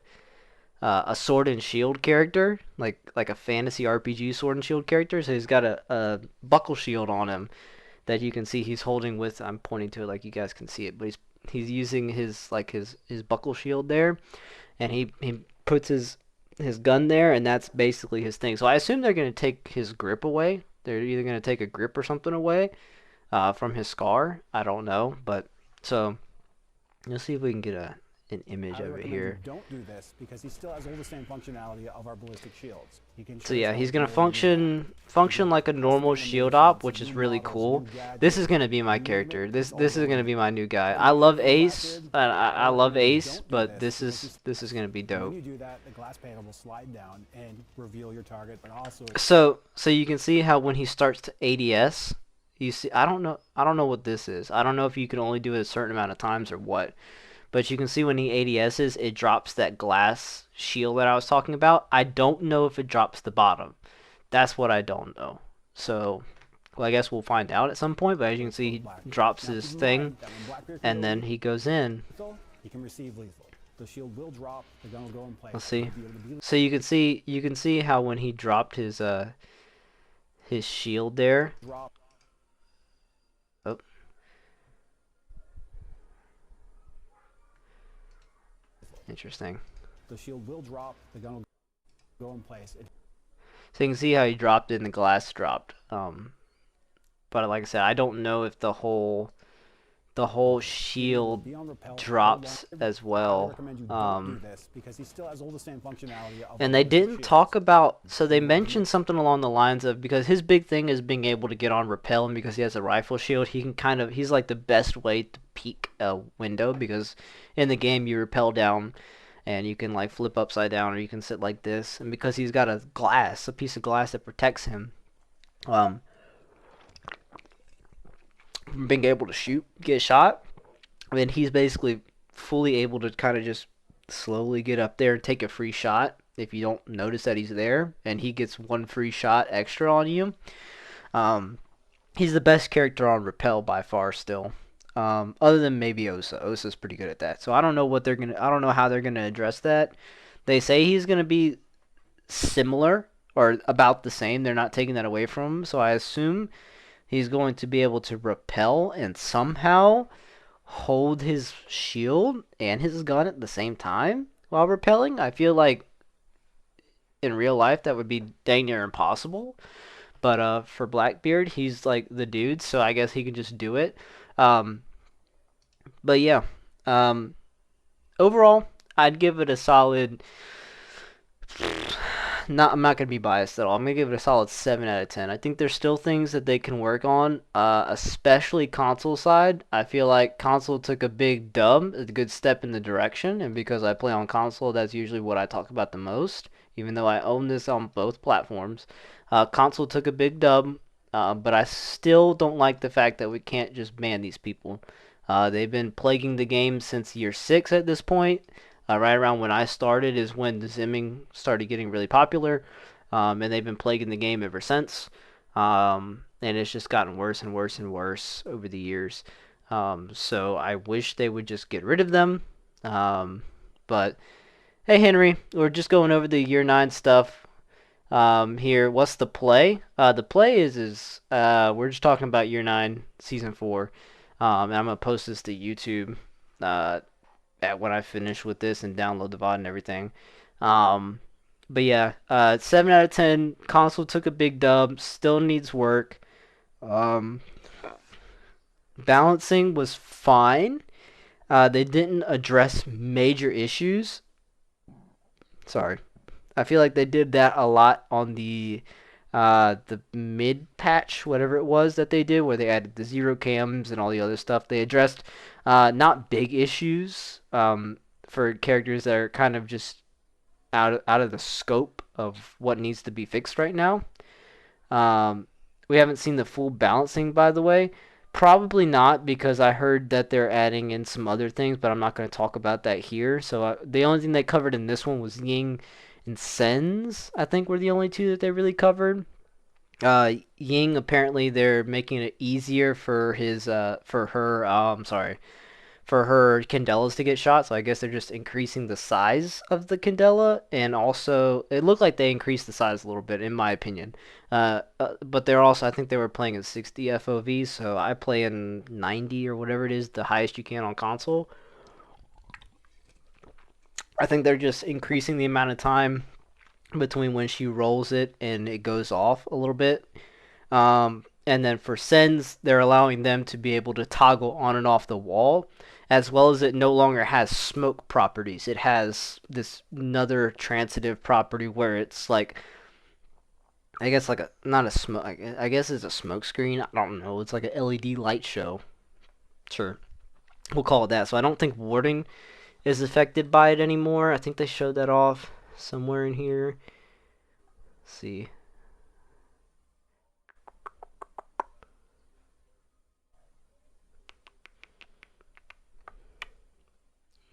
sword and shield character, like a fantasy RPG sword and shield character. So he's got a buckle shield on him that you can see he's holding with. I'm pointing to it like you guys can see it, but he's using his buckle shield there, and he puts his gun there, and that's basically his thing. So I assume they're going to take his grip away. They're either going to take a grip or something away from his scar. I don't know, but so let's see if we can get an image of it here. Don't do this because he still has all the same functionality of our ballistic shields. So yeah, he's gonna function like a normal shield op, which is really cool. This is gonna be my character. This is gonna be my new guy. I love Ace, I love Ace, but this is gonna be dope. When you do that, the glass panel will slide down and reveal your target, but also. So you can see how when he starts to ADS, you see. I don't know what this is. I don't know if you can only do it a certain amount of times or what. But you can see when he ADS's, it drops that glass shield that I was talking about. I don't know if it drops the bottom. That's what I don't know. So, well, I guess we'll find out at some point. But as you can see, he drops his thing, and then he goes in. He can receive lethal. The shield will drop. The gun will go in place. Let's see. So you can see how when he dropped his shield there. Oh. Interesting. The shield will drop. The gun will go in place. So you can see how he dropped it and the glass dropped. But like I said, I don't know if the whole shield drops as well. And they didn't talk about, so they mentioned something along the lines of, because his big thing is being able to get on rappel, and because he has a rifle shield, he can he's like the best way to peek a window, because in the game you rappel down and you can like flip upside down, or you can sit like this, and because he's got a piece of glass that protects him from being able to get shot, I mean, he's basically fully able to kind of just slowly get up there and take a free shot if you don't notice that he's there, and he gets one free shot extra on you. He's the best character on rappel by far still, other than maybe Osa. Osa's pretty good at that. So I don't know I don't know how they're gonna address that. They say he's gonna be similar or about the same. They're not taking that away from him, so I assume he's going to be able to rappel and somehow hold his shield and his gun at the same time while rappelling. I feel like in real life that would be dang near impossible. But for Blackbeard, he's like the dude, so I guess he can just do it. But yeah, overall, I'd give it a solid... I'm not going to be biased at all. I'm going to give it a solid 7 out of 10. I think there's still things that they can work on, especially console side. I feel like console took a big dub, a good step in the direction, and because I play on console, that's usually what I talk about the most, even though I own this on both platforms. Console took a big dub, but I still don't like the fact that we can't just ban these people. They've been plaguing the game since year 6 at this point. Right around when I started is when the Zimming started getting really popular. and they've been plaguing the game ever since. And it's just gotten worse and worse and worse over the years. So I wish they would just get rid of them. But hey, Henry, we're just going over the year 9 stuff. Here, what's the play? The play is we're just talking about year 9, season 4. And I'm gonna post this to YouTube when I finish with this and download the VOD and everything. But yeah, 7 out of 10. Console took a big dub. Still needs work. Balancing was fine. They didn't address major issues. Sorry. I feel like they did that a lot on the mid patch, whatever it was that they did, where they added the 0 cams and all the other stuff. They addressed not big issues for characters that are kind of just out of the scope of what needs to be fixed right now. We haven't seen the full balancing, by the way. Probably not, because I heard that they're adding in some other things, but I'm not going to talk about that here. So the only thing they covered in this one was Ying and Sens, I think, were the only 2 that they really covered. Ying, apparently they're making it easier for her Candelas to get shot, so I guess they're just increasing the size of the Candela, and also it looked like they increased the size a little bit, in my opinion. But they're also, I think they were playing in 60 FOV, so I play in 90 or whatever it is, the highest you can on console. I think they're just increasing the amount of time between when she rolls it and it goes off a little bit. And then for Sens, they're allowing them to be able to toggle on and off the wall, as well as it no longer has smoke properties. It has this another transitive property where it's like, I guess like not a smoke, I guess it's a smoke screen. I don't know. It's like an LED light show. Sure. We'll call it that. So I don't think warding is affected by it anymore. I think they showed that off somewhere in here. Let's see.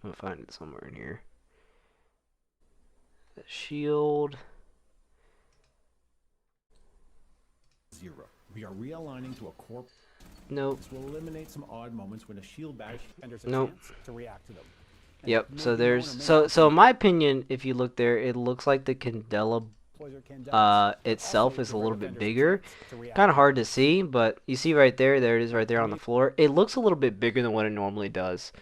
I'm gonna find it somewhere in here. The shield. 0. We are realigning to a core. Nope. This will eliminate some odd moments when a shield bash enters a Nope. chance to react to them. Yep. So there's so in my opinion, if you look there, it looks like the Candela itself is a little bit bigger. Kind of hard to see, but you see right there, there it is right there on the floor. It looks a little bit bigger than what it normally does.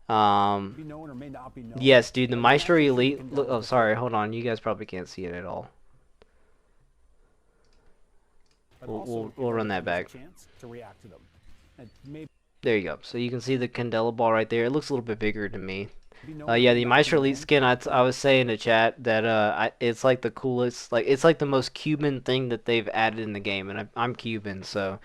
Yes, dude, the Maestro Elite. Look, oh, sorry, hold on. You guys probably can't see it at all. We'll run that back. There you go. So you can see the Candela ball right there. It looks a little bit bigger to me. Yeah, the Maestro Elite skin. I was saying in chat that it's like the coolest. Like it's like the most Cuban thing that they've added in the game, and I'm Cuban, so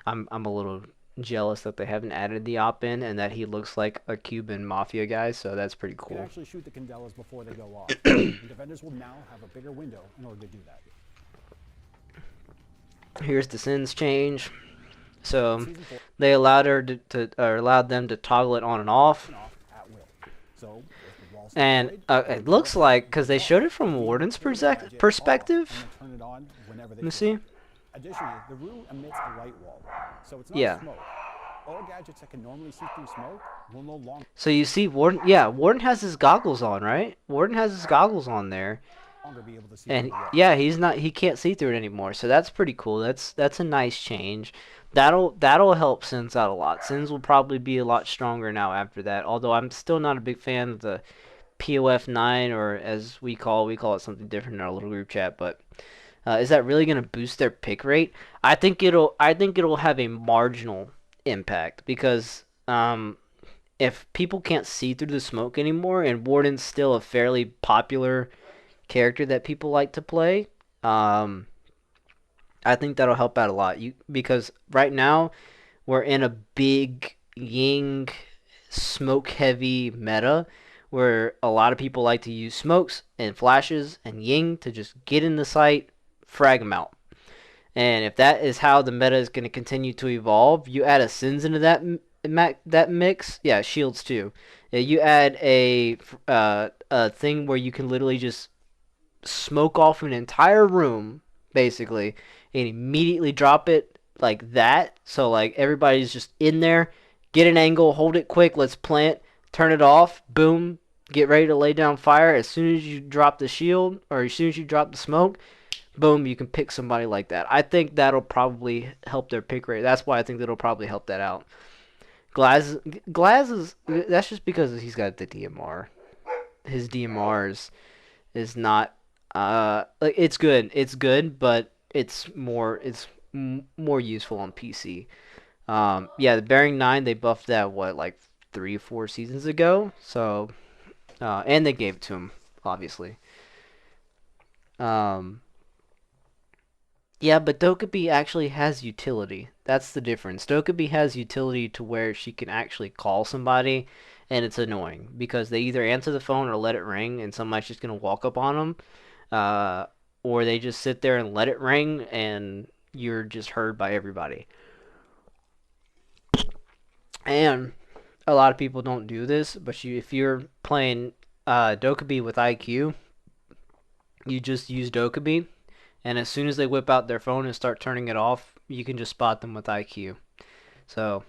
I'm a little jealous that they haven't added the op-in and that he looks like a Cuban mafia guy, so that's pretty cool. You can actually shoot the Candelas before they go off. The defenders will now have a bigger window in order to do that. Here's the Sins change. So they allowed her allowed them to toggle it on and off. And it looks like, because they showed it from Warden's perspective. Let me see. Additionally, the room emits a light wall, so it's not smoke. All gadgets that can normally see through smoke will no longer. So you see, Warden. Yeah, Warden has his goggles on, right? Warden has his goggles on there. Be able to see and yeah, he can't see through it anymore. So that's pretty cool. That's a nice change. That'll help Sins out a lot. Sins will probably be a lot stronger now after that. Although I'm still not a big fan of the POF 9, or as we call it something different in our little group chat. But is that really going to boost their pick rate? I think it'll have a marginal impact, because if people can't see through the smoke anymore, and Warden's still a fairly popular character that people like to play, I think that'll help out a lot. Because right now we're in a big Ying smoke heavy meta where a lot of people like to use smokes and flashes and Ying to just get in the site, frag them out. And if that is how the meta is going to continue to evolve, you add a Sins into that mix. Yeah, shields too. You add a thing where you can literally just smoke off an entire room, basically, and immediately drop it like that. So, like, everybody's just in there. Get an angle, hold it quick, let's plant, turn it off, boom, get ready to lay down fire. As soon as you drop the shield, or as soon as you drop the smoke, boom, you can pick somebody like that. I think that'll probably help their pick rate. That's why I think that'll probably help that out. Glaz is, that's just because he's got the DMR. His DMR is not, like, it's good, but it's more useful on PC. Yeah, the Bearing 9, they buffed that, what, like 3 or 4 seasons ago? So, and they gave it to him, obviously. Yeah, but Dokkaebi actually has utility. That's the difference. Dokkaebi has utility to where she can actually call somebody, and it's annoying, because they either answer the phone or let it ring, and somebody's just going to walk up on them, or they just sit there and let it ring, and you're just heard by everybody. And a lot of people don't do this, but if you're playing Dokkaebi with IQ, you just use Dokkaebi, and as soon as they whip out their phone and start turning it off, you can just spot them with IQ. So,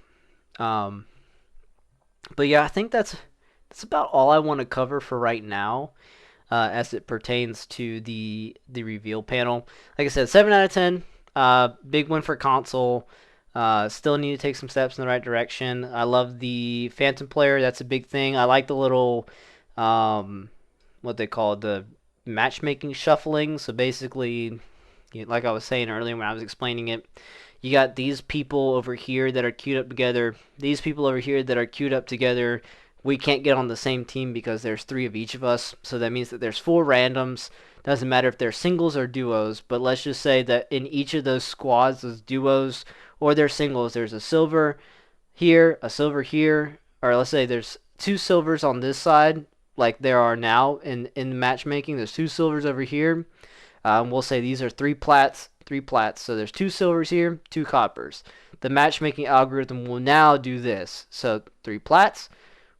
but yeah, I think that's about all I want to cover for right now, as it pertains to the reveal panel. Like I said, 7 out of 10. Big win for console. Still need to take some steps in the right direction. I love the Phantom player. That's a big thing. I like the little, what they call it, the matchmaking shuffling. So basically, like I was saying earlier when I was explaining it, you got these people over here that are queued up together. These people over here that are queued up together. We can't get on the same team because there's 3 of each of us. So that means that there's 4 randoms. Doesn't matter if they're singles or duos. But let's just say that in each of those squads, those duos or their singles, there's a silver here, a silver here. Or let's say there's 2 silvers on this side, like there are now in the matchmaking. There's 2 silvers over here. We'll say these are 3 plats, 3 plats. So there's 2 silvers here, 2 coppers. The matchmaking algorithm will now do this. So 3 plats,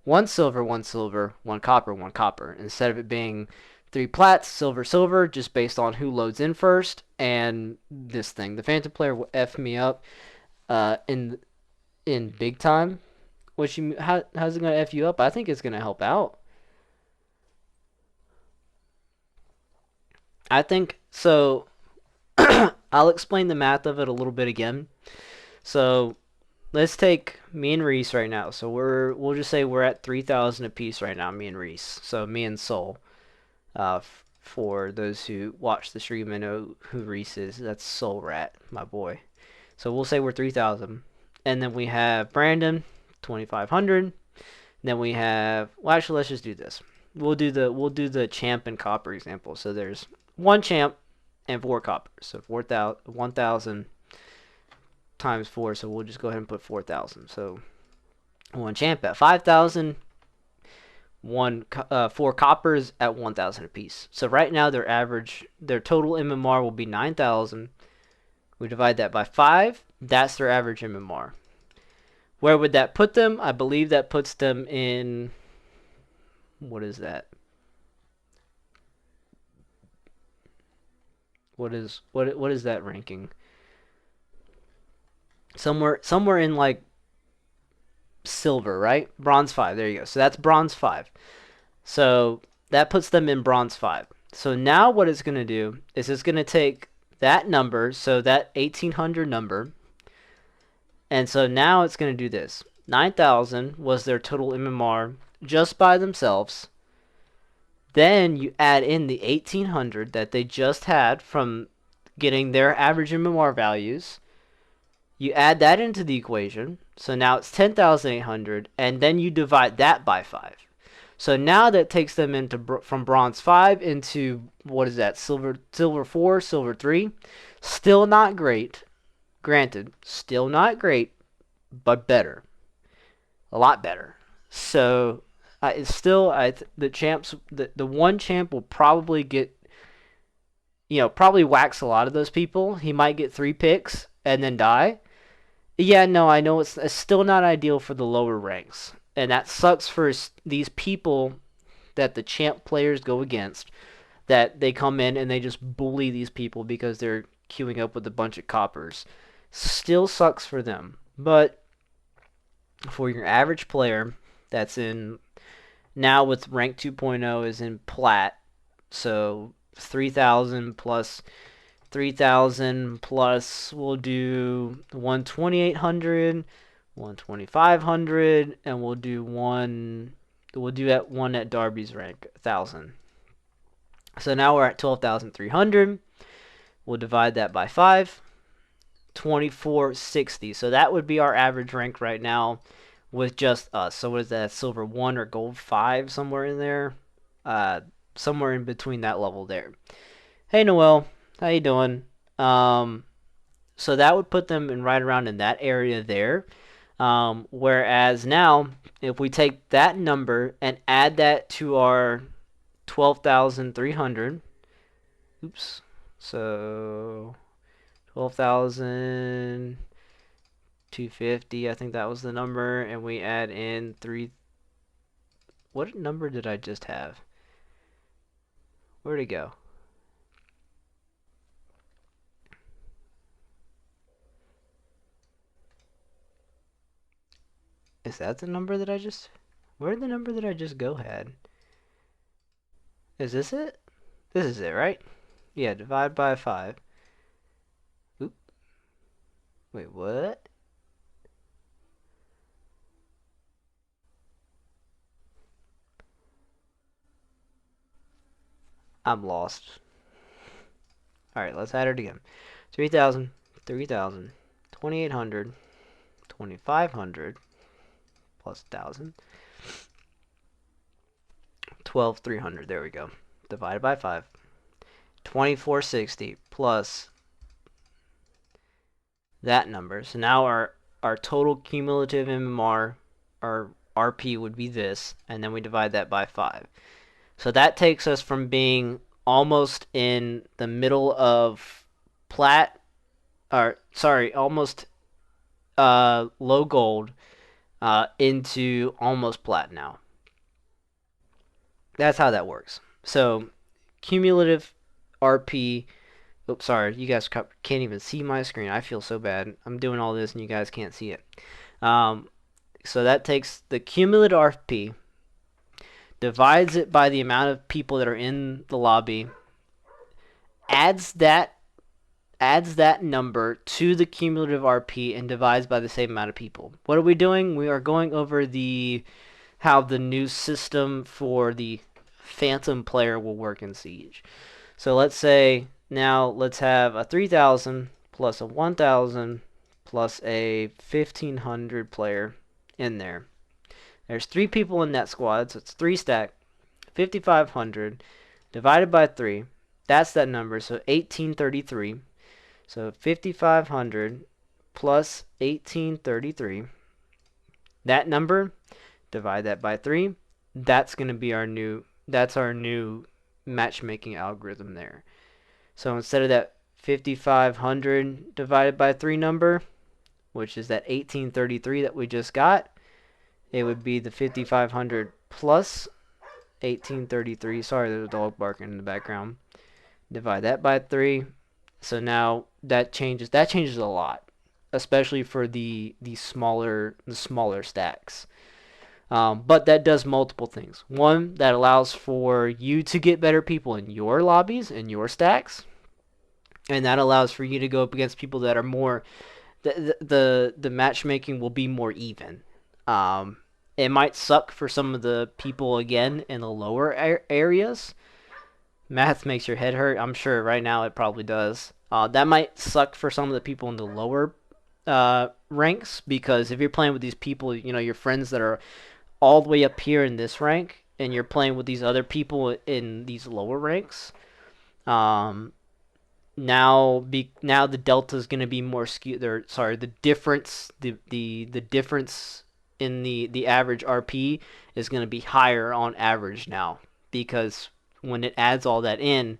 1 silver, 1 silver, 1 copper, 1 copper. Instead of it being 3 plats, silver, silver, just based on who loads in first. And this thing, the Phantom player will F me up in big time. How's it gonna F you up? I think it's gonna help out. I think so. I'll explain the math of it a little bit again. So let's take me and Reese right now. So we'll just say we're at 3,000 apiece right now, me and Reese. So me and Soul. For those who watch the stream and know who Reese is, that's Soul Rat, my boy. So we'll say we're 3,000, and then we have Brandon, 2,500. Then we have, well, actually, let's just do this. We'll do the champ and copper example. So there's 1 champ and 4 coppers. So 1,000 times 4. So we'll just go ahead and put 4,000. So 1 champ at 5,000. 4 coppers at 1,000 apiece. So right now their total MMR will be 9,000. We divide that by 5. That's their average MMR. Where would that put them? I believe that puts them in, what is that? What is that ranking? Somewhere in like silver, right? Bronze 5. There you go. So that's bronze 5. So that puts them in bronze 5. So now what it's going to do is it's going to take that number, so that 1,800 number, and so now it's going to do this. 9,000 was their total MMR just by themselves. Then you add in the 1,800 that they just had from getting their average MMR values. You add that into the equation. So now it's 10,800, and then you divide that by 5. So now that takes them into from bronze 5 into, what is that, silver 4, silver 3. Still not great. Granted, still not great, but better. A lot better. So it's still, the champs, the 1 champ will probably get, probably wax a lot of those people. He might get 3 picks and then die. Yeah, no, I know it's still not ideal for the lower ranks. And that sucks for these people that the champ players go against. that they come in and they just bully these people because they're queuing up with a bunch of coppers. Still sucks for them. But for your average player that's in, now with rank 2.0 is in plat, so 3,000 plus 3,000 plus, we'll do 1,2800, 1,2500, and we'll do one at Darby's rank 1,000. So now we're at 12,300. We'll divide that by 5. 2460. So that would be our average rank right now with just us. So what is that? Silver 1 or gold 5, somewhere in there? Somewhere in between that level there. Hey Noel, how you doing? So that would put them in right around in that area there. Whereas now, if we take that number and add that to our 12,300, oops, so 12,250, I think that was the number, and we add in 3. What number did I just have? Where'd it go? Is that the number that I just... Where'd the number that I just go had? Is this it? This is it, right? Yeah, divide by 5. Oop. Wait, what? I'm lost. Alright, let's add it again. 3,000, 3,000, 2,800, 2,500, plus 1,000. 12,300, there we go. Divided by 5. 2,460 plus that number. So now our total cumulative MMR, our RP would be this, and then we divide that by 5. So that takes us from being almost in the middle of plat, or sorry, almost low gold, into almost plat now. That's how that works. So cumulative RP. Oops, sorry, you guys can't even see my screen. I feel so bad. I'm doing all this and you guys can't see it. So that takes the cumulative RP, divides it by the amount of people that are in the lobby, adds that number to the cumulative RP, and divides by the same amount of people. What are we doing? We are going over how the new system for the Phantom player will work in Siege. So let's say now let's have a 3,000 plus a 1,000 plus a 1,500 player in there. There's 3 people in that squad, so it's 3 stack, 5,500 divided by 3. That's that number, so 1,833. So 5,500 plus 1,833. That number, divide that by 3. That's going to be our new matchmaking algorithm there. So instead of that 5,500 divided by 3 number, which is that 1,833 that we just got, it would be the 5,500 plus 1,833. Sorry, there's a dog barking in the background. Divide that by 3. So now that changes a lot, especially for the smaller stacks. But that does multiple things. One, that allows for you to get better people in your lobbies and your stacks, and that allows for you to go up against people that are more. The matchmaking will be more even. It might suck for some of the people again in the lower areas. Math makes your head hurt. I'm sure right now it probably does. That might suck for some of the people in the lower ranks, because if you're playing with these people, your friends that are all the way up here in this rank, and you're playing with these other people in these lower ranks, now the delta is going to be more skewed. The difference in the average RP is going to be higher on average now, because when it adds all that in,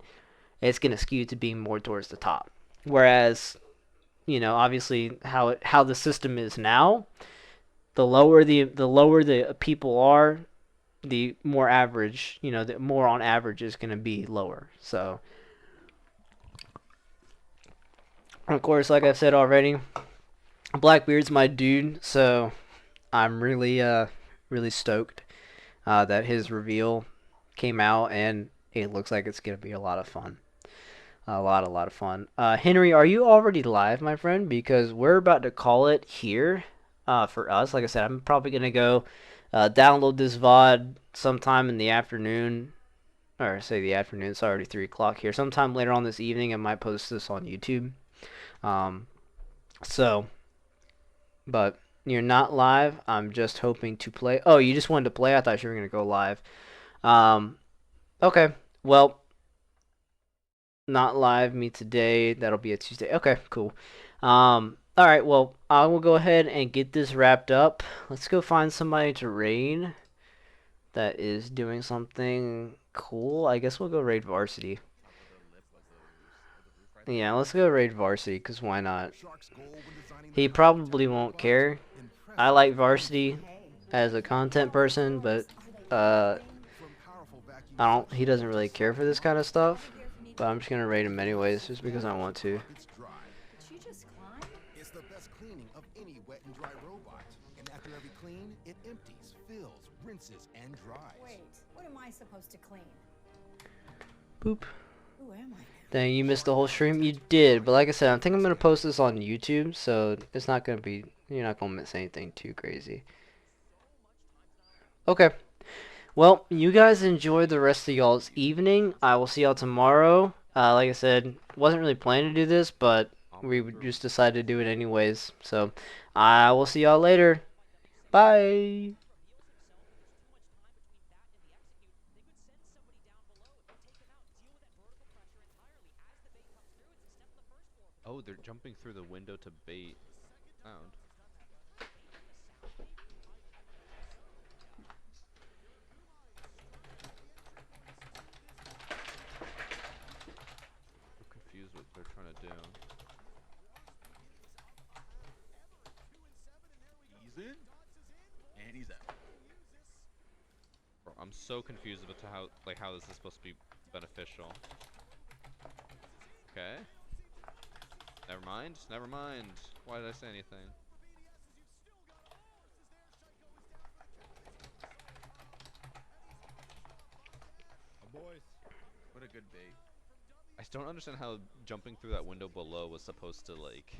it's going to skew to being more towards the top. Whereas, obviously how the system is now, the lower the people are, the more average, the more on average is going to be lower. So, of course, like I've said already, Blackbeard's my dude, so I'm really, really stoked that his reveal came out, and it looks like it's going to be a lot of fun. A lot of fun. Henry, are you already live, my friend? Because we're about to call it here for us. Like I said, I'm probably going to go download this VOD sometime in the afternoon. Or say the afternoon. It's already 3 o'clock here. Sometime later on this evening, I might post this on YouTube. But you're not live. I'm just hoping to play. Oh, you just wanted to play? I thought you were going to go live. Okay. Well, not live me today. That'll be a Tuesday. Okay, cool. Alright, well, I will go ahead and get this wrapped up. Let's go find somebody to raid that is doing something cool. I guess we'll go raid Varsity. Yeah, let's go raid Varsity, because why not? He probably won't care. I like Varsity as a content person, but he doesn't really care for this kind of stuff. But I'm just gonna raid him anyways, just because I want to. It's the best cleaning of any wet and dry robot. And after every clean, it empties, fills, rinses, and dries. Wait, what am I supposed to clean? Boop. Who am I? Dang, you missed the whole stream? You did, but like I said, I think I'm gonna post this on YouTube, so it's not gonna be, you're not gonna miss anything too crazy. Okay. Well, you guys enjoy the rest of y'all's evening. I will see y'all tomorrow. Like I said, wasn't really planning to do this, but we just decided to do it anyways. So, I will see y'all later. Bye. Oh, they're jumping through the window to bait. Sound. I'm confused what they're trying to do. He's in, and he's out. Bro, I'm so confused about how this is supposed to be beneficial. Okay. Never mind. Never mind. Why did I say anything? Oh, boys. What a good bait. I don't understand how jumping through that window below was supposed to, like,